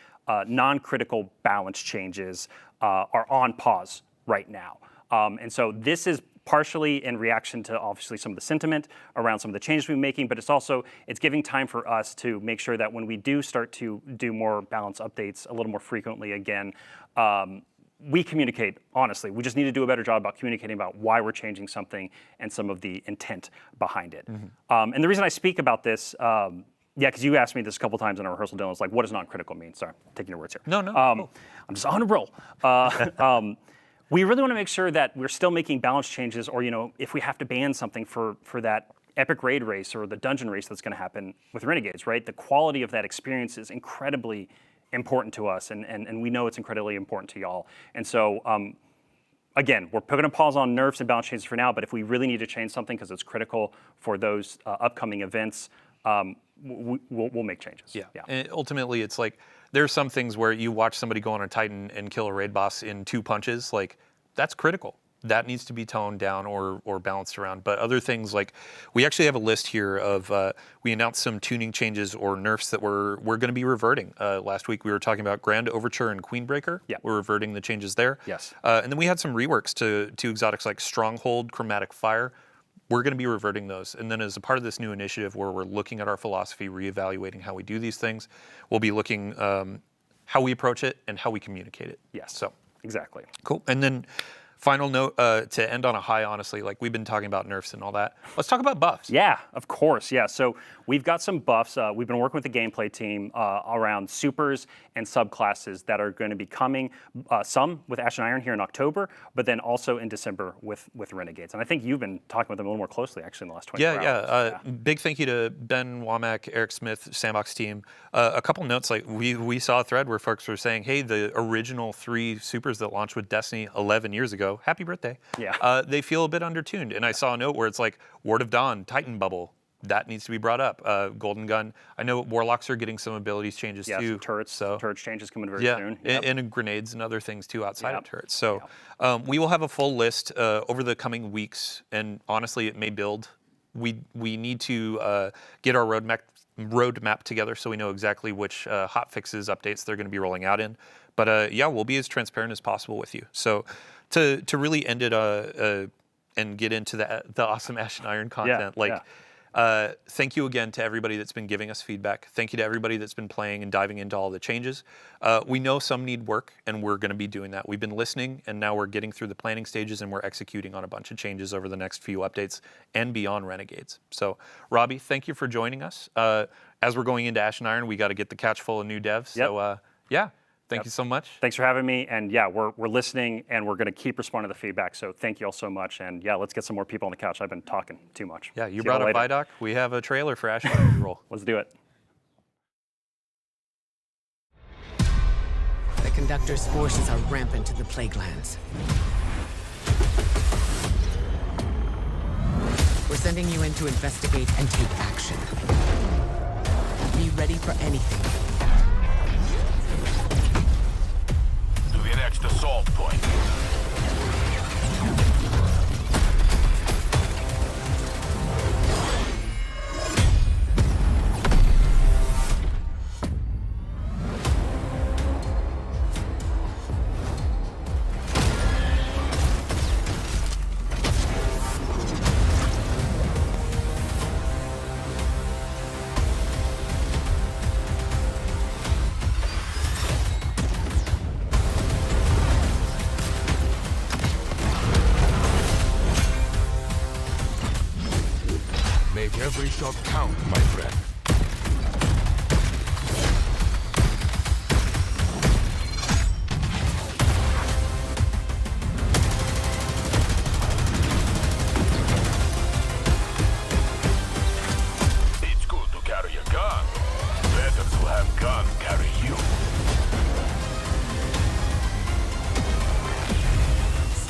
non-critical balance changes are on pause right now. And so this is partially in reaction to obviously some of the sentiment around some of the changes we're making, but it's giving time for us to make sure that when we do start to do more balance updates a little more frequently again, we communicate honestly. We just need to do a better job about communicating about why we're changing something and some of the intent behind it. And the reason I speak about this, because you asked me this a couple times in our rehearsal, Dylan, it's like, what does non-critical mean? Sorry, I'm taking your words here. No. I'm just on a roll. We really want to make sure that we're still making balance changes, or if we have to ban something for that epic raid race or the dungeon race that's going to happen with Renegades, right? The quality of that experience is incredibly important to us, and we know it's incredibly important to y'all. And so, again, we're putting a pause on nerfs and balance changes for now, but if we really need to change something because it's critical for those upcoming events, we'll make changes. Yeah. And ultimately, it's like there are some things where you watch somebody go on a Titan and kill a raid boss in 2 punches. Like, that's critical. That needs to be toned down or balanced around. But other things, like we actually have a list here of we announced some tuning changes or nerfs that we're going to be reverting. Last week we were talking about Grand Overture and Queenbreaker. Yeah. We're reverting the changes there. Yes. And then we had some reworks to exotics like Stronghold, Chromatic Fire. We're going to be reverting those. And then as a part of this new initiative where we're looking at our philosophy, reevaluating how we do these things, we'll be looking how we approach it and how we communicate it. Yes. So exactly. Cool. And then final note to end on a high, honestly, like we've been talking about nerfs and all that. Let's talk about buffs. Yeah, of course. Yeah. So we've got some buffs. We've been working with the gameplay team around supers and subclasses that are going to be coming, some with Ash and Iron here in October, but then also in December with Renegades. And I think you've been talking with them a little more closely actually in the last 24 hours. Big thank you to Ben Womack, Eric Smith, Sandbox team. A couple notes, like we saw a thread where folks were saying, hey, the original 3 supers that launched with Destiny 11 years ago, happy birthday. Yeah. They feel a bit undertuned. And I saw a note where it's like Ward of Dawn, Titan Bubble. That needs to be brought up. Golden Gun. I know Warlocks are getting some abilities changes too. Some turrets. So turrets changes coming very soon. And grenades and other things too outside of turrets. So we will have a full list over the coming weeks. And honestly, it may build. We need to get our roadmap together so we know exactly which hot fixes, updates they're going to be rolling out in. But we'll be as transparent as possible with you. So to really end it and get into the awesome Ash and Iron content, thank you again to everybody that's been giving us feedback. Thank you to everybody that's been playing and diving into all the changes. We know some need work, and we're going to be doing that. We've been listening, and now we're getting through the planning stages, and we're executing on a bunch of changes over the next few updates and beyond Renegades. So, Robbie, thank you for joining us. As we're going into Ash and Iron, we got to get the couch full of new devs. So, thank you so much. Thanks for having me. And we're listening, and we're going to keep responding to the feedback. So thank you all so much. And let's get some more people on the couch. I've been talking too much. Yeah, you brought up Vidoc. We have a trailer for Ash and Iron to roll. Let's do it. The Conductor's forces are rampant to the Plaguelands. We're sending you in to investigate and take action. Be ready for anything. To the next assault point. Make every shot count, my friend.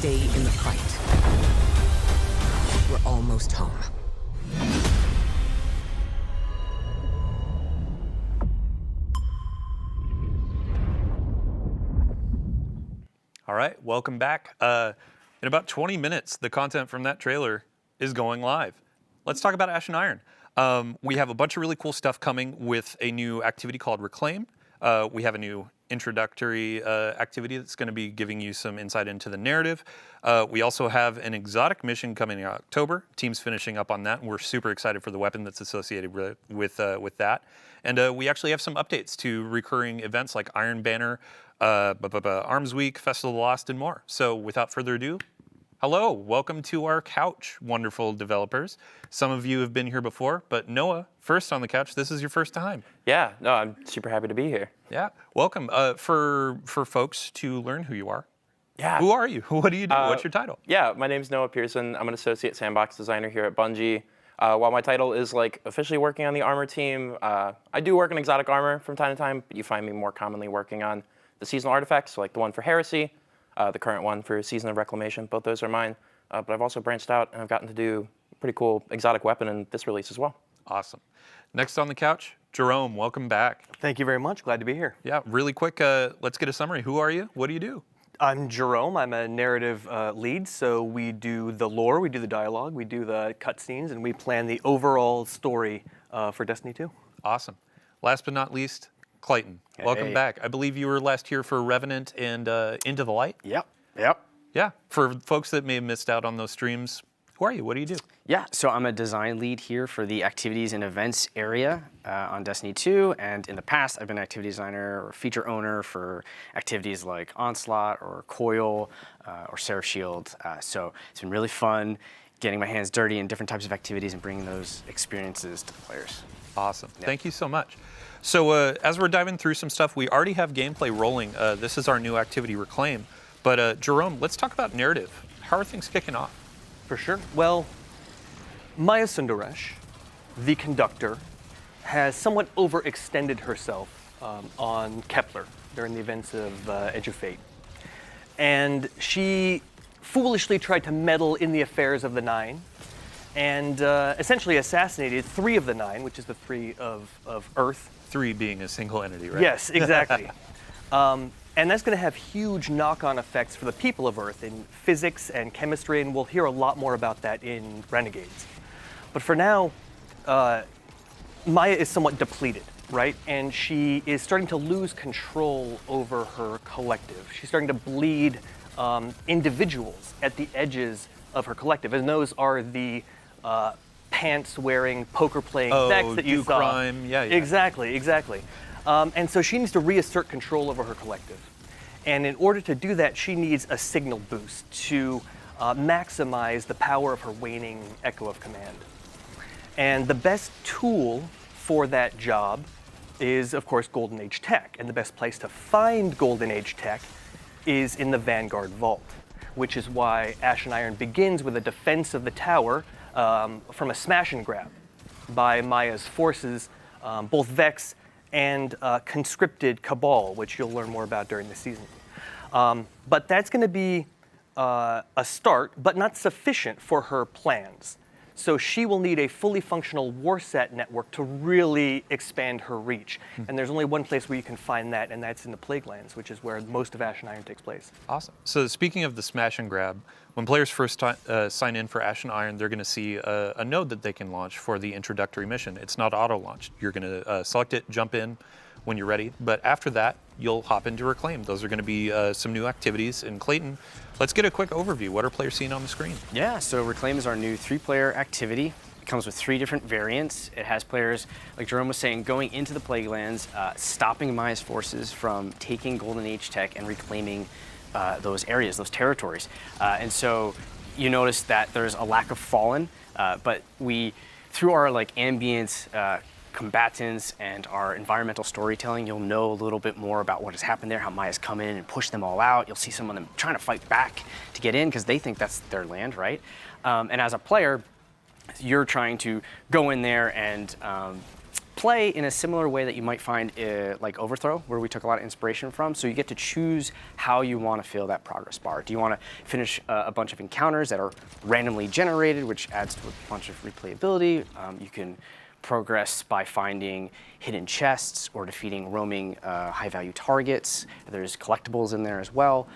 stay in the fight. We're almost home. All right, welcome back. In about 20 minutes, the content from that trailer is going live. Let's talk about Ash and Iron. We have a bunch of really cool stuff coming with a new activity called Reclaim. We have a new introductory activity that's going to be giving you some insight into the narrative. We also have an exotic mission coming in October. Team's finishing up on that, and we're super excited for the weapon that's associated with that. And we actually have some updates to recurring events like Iron Banner, Arms Week, Festival of the Lost, and more. So without further ado, hello, welcome to our couch, wonderful developers. Some of you have been here before, but Noah, first on the couch, this is your first time. Yeah, no, I'm super happy to be here. Yeah, welcome. For folks to learn who you are, Yeah. who are you? What do you do? What's your title? Yeah, my name's Noah Pearson. I'm an associate sandbox designer here at Bungie. While my title is like officially working on the armor team, I do work in exotic armor from time to time, but you find me more commonly working on the seasonal artifacts, so like the one for Heresy, the current one for Season of Reclamation. Both those are mine. But I've also branched out and I've gotten to do a pretty cool exotic weapon in this release as well. Awesome. Next on the couch, Jerome, welcome back. Thank you very much. Glad to be here. Yeah, really quick, let's get a summary. Who are you? What do you do? I'm Jerome. I'm a narrative lead, so we do the lore, we do the dialogue, we do the cutscenes, and we plan the overall story for Destiny 2. Awesome. Last but not least, Clayton. Hey. Welcome back. I believe you were last here for Revenant and Into the Light. Yep. Yeah. For folks that may have missed out on those streams, who are you? What do you do? Yeah, so I'm a design lead here for the activities and events area on Destiny 2, and in the past I've been an activity designer or feature owner for activities like Onslaught or Coil or Seraph Shield. So it's been really fun getting my hands dirty in different types of activities and bringing those experiences to the players. Awesome. Yeah. Thank you so much. So as we're diving through some stuff, we already have gameplay rolling. This is our new activity, Reclaim. But Jerome, let's talk about narrative. How are things kicking off? For sure. Well, Maya Sundaresh, the conductor, has somewhat overextended herself on Kepler during the events of Edge of Fate. And she foolishly tried to meddle in the affairs of the Nine and essentially assassinated 3 of the 9, which is the 3 of Earth. 3 being a single entity, right? Yes, exactly. And that's going to have huge knock-on effects for the people of Earth in physics and chemistry, and we'll hear a lot more about that in Renegades. But for now, Maya is somewhat depleted, right? And she is starting to lose control over her collective. She's starting to bleed individuals at the edges of her collective, and those are the pants-wearing, poker-playing Vex that you saw. Crime. Yeah. Exactly. And so she needs to reassert control over her collective. And in order to do that, she needs a signal boost to maximize the power of her waning Echo of Command. And the best tool for that job is, of course, Golden Age tech. And the best place to find Golden Age tech is in the Vanguard Vault, which is why Ash and Iron begins with a defense of the tower from a smash and grab by Maya's forces, both Vex and conscripted Cabal, which you'll learn more about during the season. But that's going to be a start, but not sufficient for her plans. So she will need a fully functional Warsat network to really expand her reach. And there's only one place where you can find that, and that's in the Plaguelands, which is where most of Ash and Iron takes place. Awesome. So speaking of the smash and grab, when players first sign in for Ash and Iron, they're going to see a node that they can launch for the introductory mission. It's not auto-launched. You're going to select it, jump in when you're ready. But after that, you'll hop into Reclaim. Those are going to be some new activities. And Clayton, let's get a quick overview. What are players seeing on the screen? Yeah, so Reclaim is our new 3-player activity. It comes with 3 different variants. It has players, like Jerome was saying, going into the Plaguelands, stopping Maya's forces from taking Golden Age tech and reclaiming those areas, those territories. And so you notice that there's a lack of Fallen, but we, through our ambient combatants and our environmental storytelling, you'll know a little bit more about what has happened there, how Maya's come in and pushed them all out. You'll see some of them trying to fight back to get in because they think that's their land, right? And as a player, you're trying to go in there and play in a similar way that you might find like Overthrow, where we took a lot of inspiration from. So you get to choose how you want to fill that progress bar. Do you want to finish a bunch of encounters that are randomly generated, which adds to a bunch of replayability? You can progress by finding hidden chests or defeating roaming high-value targets. There's collectibles in there as well,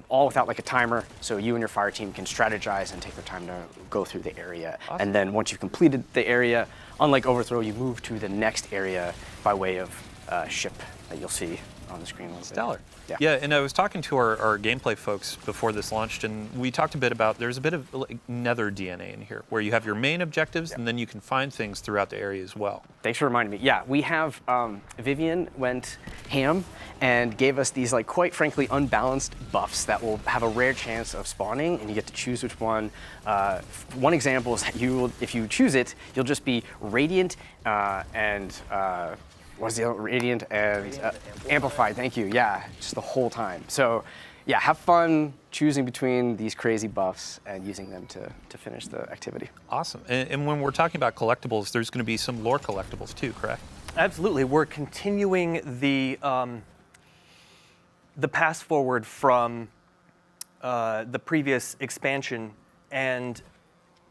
all without like a timer, so you and your fire team can strategize and take their time to go through the area. Awesome. And then once you've completed the area, unlike Overthrow, you move to the next area by way of ship that you'll see on the screen. Stellar. Yeah. Yeah, and I was talking to our gameplay folks before this launched, and we talked a bit about there's a bit of like, nether DNA in here, where you have your main objectives, and then you can find things throughout the area as well. Thanks for reminding me. Yeah, we have Vivian went ham and gave us these like quite frankly unbalanced buffs that will have a rare chance of spawning, and you get to choose which one. One example is that if you choose it, you'll just be radiant and. What's the other? Radiant and amplified. Thank you. Yeah, just the whole time. So, yeah, have fun choosing between these crazy buffs and using them to finish the activity. Awesome. And when we're talking about collectibles, there's going to be some lore collectibles too, correct? Absolutely. We're continuing the pass forward from the previous expansion, and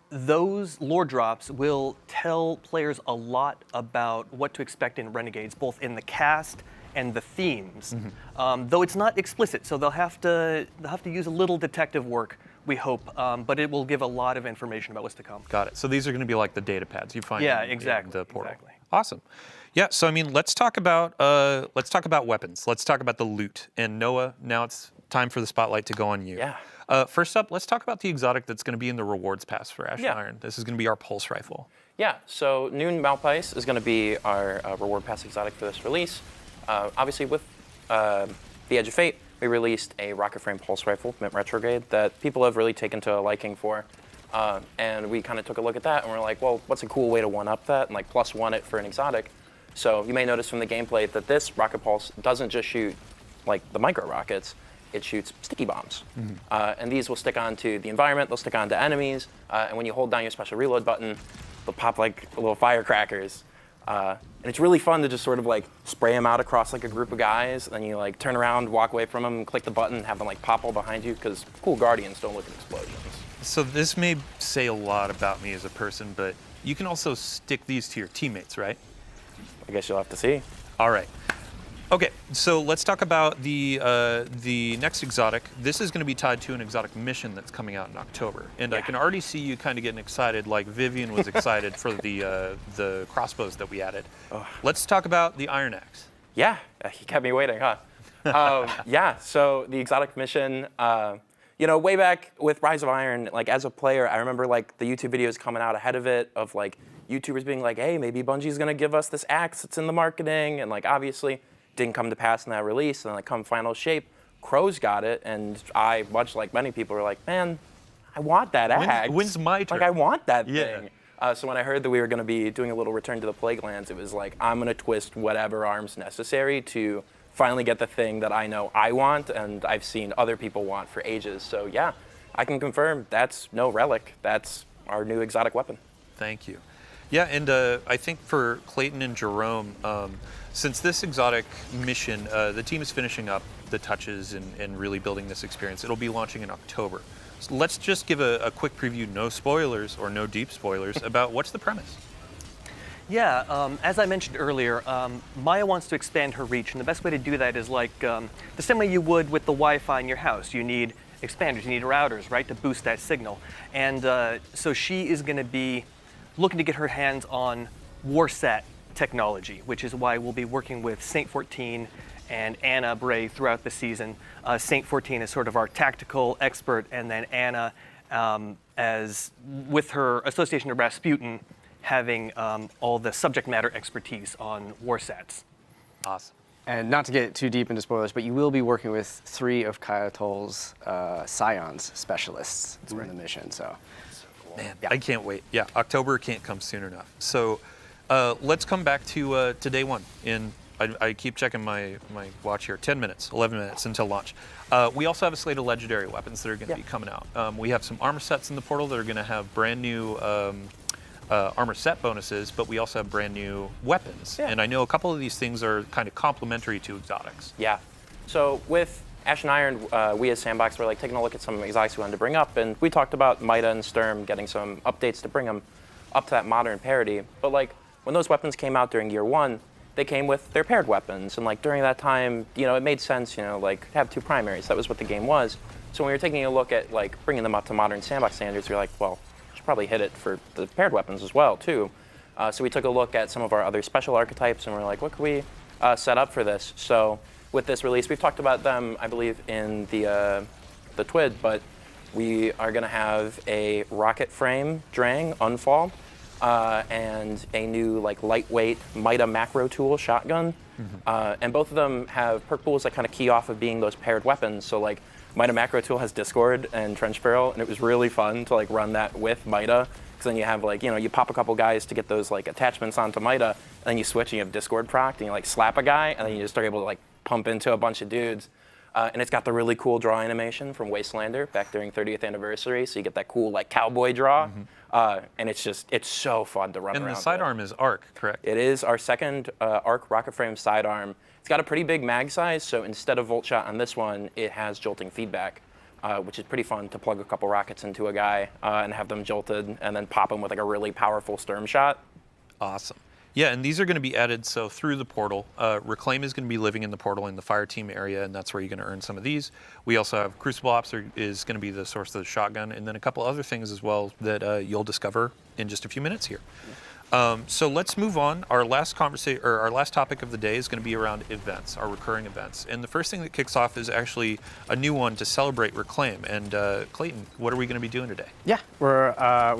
those lore drops will tell players a lot about what to expect in Renegades, both in the cast and the themes. Though it's not explicit, so they'll have to use a little detective work, we hope, but it will give a lot of information about what's to come. Got it. So these are going to be like the data pads you find in the portal. Exactly. Awesome. Yeah, so I mean, let's talk about weapons. Let's talk about the loot. And Noah, now it's time for the spotlight to go on you. Yeah. First up, let's talk about the exotic that's going to be in the rewards pass for Ash and Iron. This is going to be our pulse rifle. Yeah, so Noon Malpice is going to be our reward pass exotic for this release. Obviously, with the Edge of Fate, we released a rocket frame pulse rifle, Mint Retrograde, that people have really taken to a liking for. And we kind of took a look at that and we're like, well, what's a cool way to one-up that and like plus one it for an exotic? So you may notice from the gameplay that this rocket pulse doesn't just shoot like the micro rockets. It shoots sticky bombs. And these will stick onto the environment, they'll stick onto enemies, and when you hold down your special reload button, they'll pop like little firecrackers. And it's really fun to just sort of like spray them out across like a group of guys, and then you like turn around, walk away from them, click the button, have them like pop all behind you, because cool Guardians don't look at explosions. So this may say a lot about me as a person, but you can also stick these to your teammates, right? I guess you'll have to see. All right. Okay, so let's talk about the next exotic. This is going to be tied to an exotic mission that's coming out in October, and I can already see you kind of getting excited, like Vivian was excited for the crossbows that we added. Let's talk about the Iron Axe. Yeah, he kept me waiting, huh? Yeah, so the exotic mission. Way back with Rise of Iron, like as a player, I remember like the YouTube videos coming out ahead of it of like YouTubers being like, hey, maybe Bungie's gonna give us this axe that's in the marketing, and like obviously didn't come to pass in that release, and like come final shape, Crow's got it, and I, much like many people, were like, man, I want that axe. When's my turn? Like I want that thing. So when I heard that we were gonna be doing a little Return to the Plaguelands, it was like, I'm gonna twist whatever arms necessary to finally get the thing that I know I want and I've seen other people want for ages. So yeah, I can confirm that's no relic. That's our new exotic weapon. Thank you. Yeah, and I think for Clayton and Jerome, since this exotic mission, the team is finishing up the touches and really building this experience. It'll be launching in October. So let's just give a quick preview, no spoilers or no deep spoilers, about what's the premise. Yeah, as I mentioned earlier, Maya wants to expand her reach, and the best way to do that is like the same way you would with the Wi-Fi in your house. You need expanders, you need routers, right, to boost that signal. And so she is going to be looking to get her hands on Warsat technology, which is why we'll be working with Saint 14 and Anna Bray throughout the season. Saint 14 is sort of our tactical expert, and then Anna, as with her association to Rasputin, having all the subject matter expertise on Warsats. Awesome. And not to get too deep into spoilers, but you will be working with 3 of Kayatol's Scions specialists in the mission. So, man, I can't wait. Yeah, October can't come soon enough. So let's come back to day one. I keep checking my watch here. 10 minutes, 11 minutes until launch. We also have a slate of legendary weapons that are going to be coming out. We have some armor sets in the portal that are going to have brand new armor set bonuses, but we also have brand new weapons. Yeah. And I know a couple of these things are kind of complementary to exotics. Yeah. So with Ash and Iron, we as Sandbox were like taking a look at some exotics we wanted to bring up, and we talked about Mida and Sturm getting some updates to bring them up to that modern parity. But like when those weapons came out during year 1, they came with their paired weapons, and like during that time, it made sense, like to have 2 primaries. That was what the game was. So when we were taking a look at like bringing them up to modern Sandbox standards, we were like, well, we should probably hit it for the paired weapons as well too. So we took a look at some of our other special archetypes, and we're like, what could we set up for this? So with this release, we've talked about them, I believe, in the TWID, but we are going to have a rocket frame Drang Unfall, and a new like lightweight Mida macro tool shotgun. And both of them have perk pools that kind of key off of being those paired weapons. So like Mida macro tool has Discord and Trench Barrel, and it was really fun to like run that with Mida, because then you have like, you pop a couple guys to get those like attachments onto Mida, and then you switch and you have Discord proc, and you like slap a guy, and then you just start able to like pump into a bunch of dudes. And it's got the really cool draw animation from Wastelander back during 30th anniversary, so you get that cool like cowboy draw. And it's so fun to run around. And the sidearm is arc, correct? It is our second arc rocket frame sidearm. It's got a pretty big mag size, so instead of volt shot on this one, it has jolting feedback, which is pretty fun to plug a couple rockets into a guy and have them jolted, and then pop them with like a really powerful Sturm shot. Awesome. Yeah, and these are going to be added so through the portal. Reclaim is going to be living in the portal in the fire team area, and that's where you're going to earn some of these. We also have Crucible Ops is going to be the source of the shotgun, and then a couple other things as well that you'll discover in just a few minutes here. So let's move on. Our last conversation, or our last topic of the day, is going to be around events, our recurring events. And the first thing that kicks off is actually a new one to celebrate Reclaim. And Clayton, what are we going to be doing today? Yeah, we're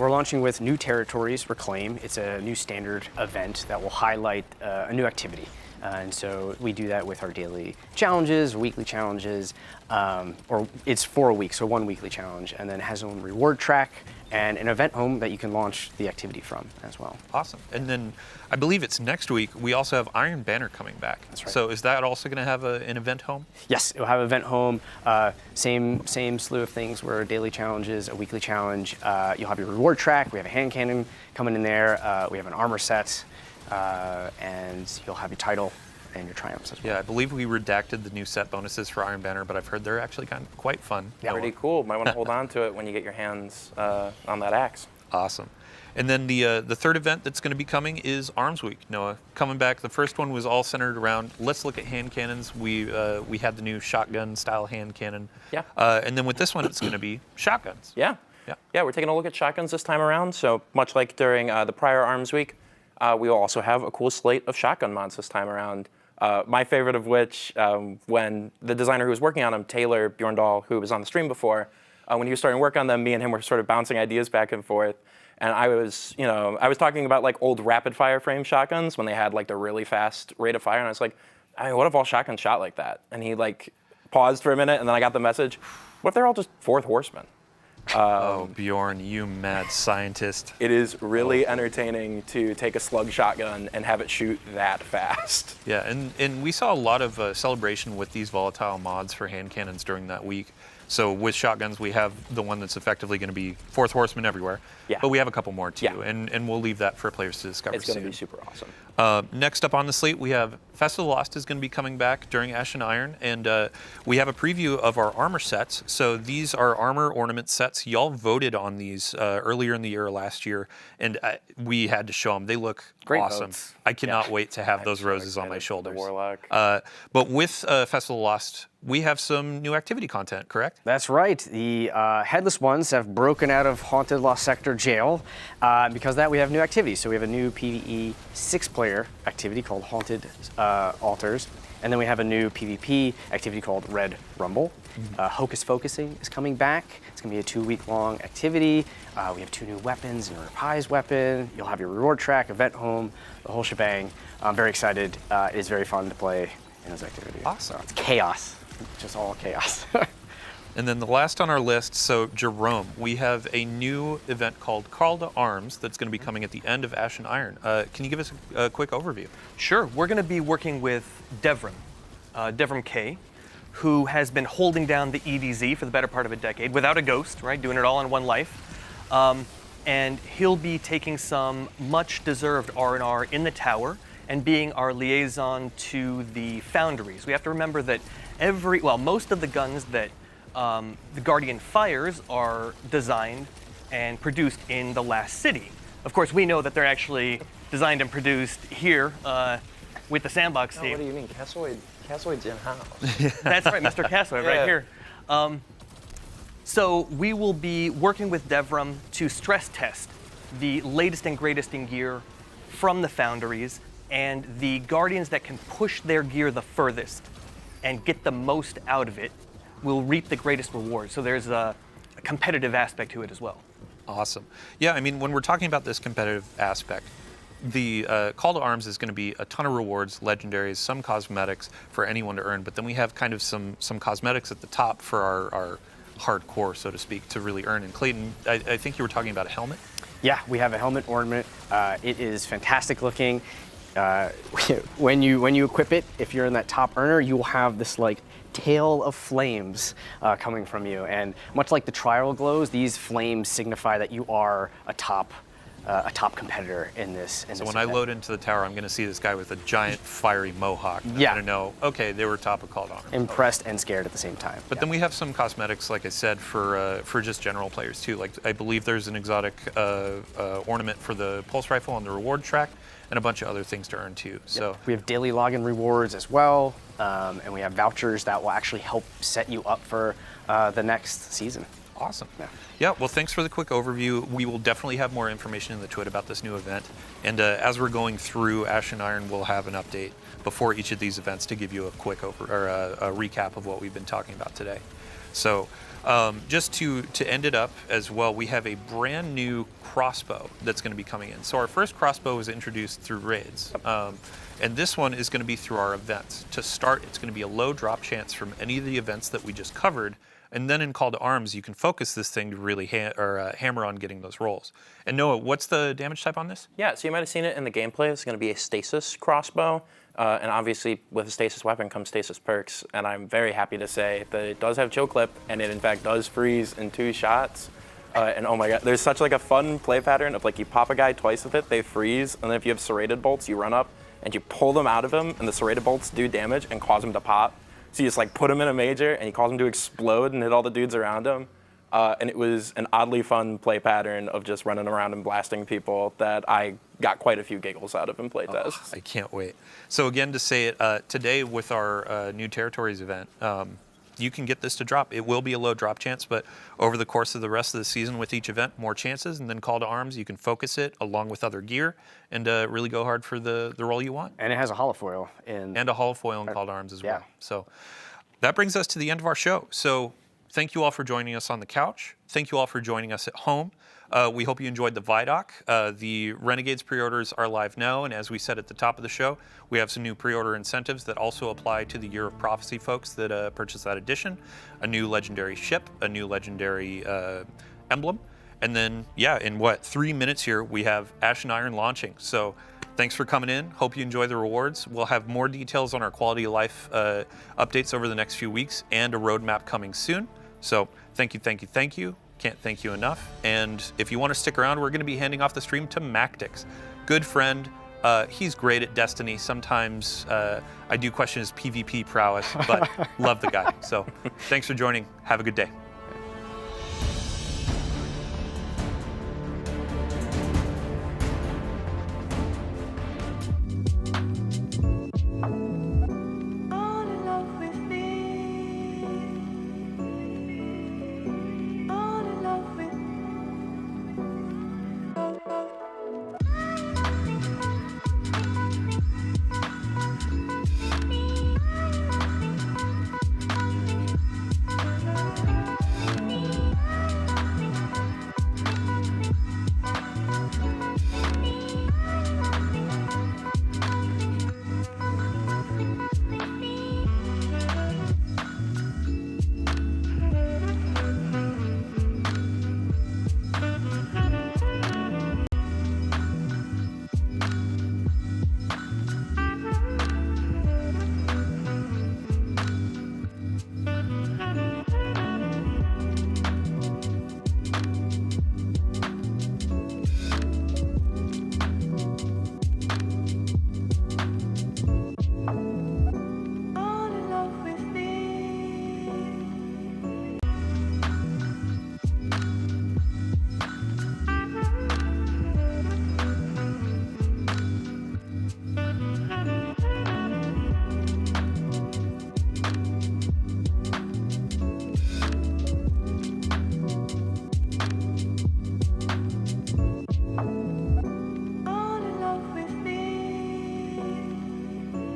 launching with New Territories Reclaim. It's a new standard event that will highlight a new activity. And so we do that with our daily challenges, weekly challenges, or it's for a week, so 1 weekly challenge, and then it has its own reward track and an event home that you can launch the activity from as well. Awesome. And then I believe it's next week, we also have Iron Banner coming back. That's right. So is that also going to have an event home? Yes, it'll have event home. Same slew of things where daily challenges, a weekly challenge. You'll have your reward track. We have a hand cannon coming in there. We have an armor set. And you'll have your title and your triumphs as well. Yeah, I believe we redacted the new set bonuses for Iron Banner, but I've heard they're actually quite fun. Yeah, pretty cool. Might want to hold on to it when you get your hands on that axe. Awesome. And then the third event that's going to be coming is Arms Week. Noah, coming back. The first one was all centered around, let's look at hand cannons. We had the new shotgun style hand cannon. Yeah. And then with this one, it's going to be shotguns. Yeah. Yeah, we're taking a look at shotguns this time around. So much like during the prior Arms Week, we will also have a cool slate of shotgun mods this time around. My favorite of which, when the designer who was working on them, Taylor Bjorndal, who was on the stream before, when he was starting to work on them, me and him were sort of bouncing ideas back and forth. And I was talking about like old rapid fire frame shotguns when they had like the really fast rate of fire, and I was like, I mean, what if all shotguns shot like that? And he like paused for a minute, and then I got the message, what if they're all just fourth horsemen? Oh, Bjorn, you mad scientist. It is really entertaining to take a slug shotgun and have it shoot that fast. Yeah, and we saw a lot of celebration with these volatile mods for hand cannons during that week. So with shotguns, we have the one that's effectively going to be fourth horseman everywhere. Yeah. But we have a couple more too, Yeah. and we'll leave that for players to discover It's going soon. to be super awesome. Next up on the slate, we have Festival Lost is going to be coming back during Ash and Iron, and we have a preview of our armor sets. So these are armor ornament sets. Y'all voted on these earlier in the year last year, and we had to show them. They look Great awesome. votes. I cannot wait to have those roses on my shoulders. The Warlock. But with Festival Lost, we have some new activity content, correct? That's right. The Headless Ones have broken out of Haunted Lost Sector jail. Because of that, we have new activities. So we have a new PvE 6-player activity called Haunted Altars. And then we have a new PvP activity called Red Rumble. Hocus Focusing is coming back. It's going to be a 2-week-long activity. We have 2 new weapons, your Pies weapon. You'll have your reward track, event home, the whole shebang. I'm very excited. It is very fun to play in those activities. Awesome. So it's chaos. Just all chaos. And then the last on our list, so Jerome, we have a new event called Call to Arms that's going to be coming at the end of Ash and Iron. Can you give us a quick overview? Sure. We're going to be working with Devrim K, who has been holding down the EDZ for the better part of a decade without a ghost, right? Doing it all in one life. and he'll be taking some much-deserved R&R in the tower and being our liaison to the foundries. We have to remember that most of the guns that the Guardian fires are designed and produced in the last city. Of course, we know that they're actually designed and produced here with the Sandbox team. What do you mean? Cassoid's in-house. That's right, Mr. Cassoid, right here. So we will be working with Devram to stress test the latest and greatest in gear from the foundries, and the Guardians that can push their gear the furthest and get the most out of it will reap the greatest reward. So there's a competitive aspect to it as well. Awesome. Yeah, I mean, when we're talking about this competitive aspect, the Call to Arms is going to be a ton of rewards, legendaries, some cosmetics for anyone to earn, but then we have kind of some cosmetics at the top for our hardcore, so to speak, to really earn. And Clayton, I think you were talking about a helmet? Yeah, we have a helmet ornament. It is fantastic looking. When you equip it, if you're in that top earner, you will have this like tail of flames coming from you. And much like the trial glows, these flames signify that you are a top competitor in this. So when I load into the tower, I'm going to see this guy with a giant fiery mohawk. I'm going to know, okay, they were top of Call to Arms. Impressed and scared at the same time. But then we have some cosmetics, like I said, for just general players too. Like I believe there's an exotic ornament for the pulse rifle on the reward track, and a bunch of other things to earn too. So we have daily login rewards as well, and we have vouchers that will actually help set you up for the next season. Awesome. Yeah, well, thanks for the quick overview. We will definitely have more information in the tweet about this new event. And as we're going through Ash and Iron, we'll have an update before each of these events to give you a quick a recap of what we've been talking about today. So just to end it up as well, we have a brand new crossbow that's going to be coming in. So our first crossbow was introduced through raids. And this one is going to be through our events. To start, it's going to be a low drop chance from any of the events that we just covered. And then in Call to Arms, you can focus this thing to really hammer on getting those rolls. And Noah, what's the damage type on this? Yeah, so you might have seen it in the gameplay. It's going to be a stasis crossbow. And obviously, with a stasis weapon comes stasis perks. And I'm very happy to say that it does have chill clip, and it in fact does freeze in 2 shots. And oh my god, there's such like a fun play pattern of like you pop a guy twice with it, they freeze, and then if you have serrated bolts, you run up and you pull them out of him, and the serrated bolts do damage and cause him to pop. So you just like put him in a major, and you cause him to explode and hit all the dudes around him. And it was an oddly fun play pattern of just running around and blasting people that I got quite a few giggles out of in playtests. I can't wait. So again, to say it, today with our new territories event, you can get this to drop. It will be a low drop chance, but over the course of the rest of the season with each event, more chances, and then Call to Arms, you can focus it along with other gear and really go hard for the role you want. And it has a holofoil in. And a holofoil in Call to Arms as well. So that brings us to the end of our show. So thank you all for joining us on the couch. Thank you all for joining us at home. We hope you enjoyed the Vidoc. The Renegades pre-orders are live now, and as we said at the top of the show, we have some new pre-order incentives that also apply to the Year of Prophecy folks that purchase that edition. A new legendary ship, a new legendary emblem, and then, yeah, in 3 minutes here, we have Ash and Iron launching. So thanks for coming in. Hope you enjoy the rewards. We'll have more details on our quality of life updates over the next few weeks and a roadmap coming soon. So thank you, thank you, thank you. Can't thank you enough. And if you want to stick around, we're going to be handing off the stream to Mactix. Good friend. He's great at Destiny. Sometimes I do question his PvP prowess, but love the guy. So thanks for joining. Have a good day.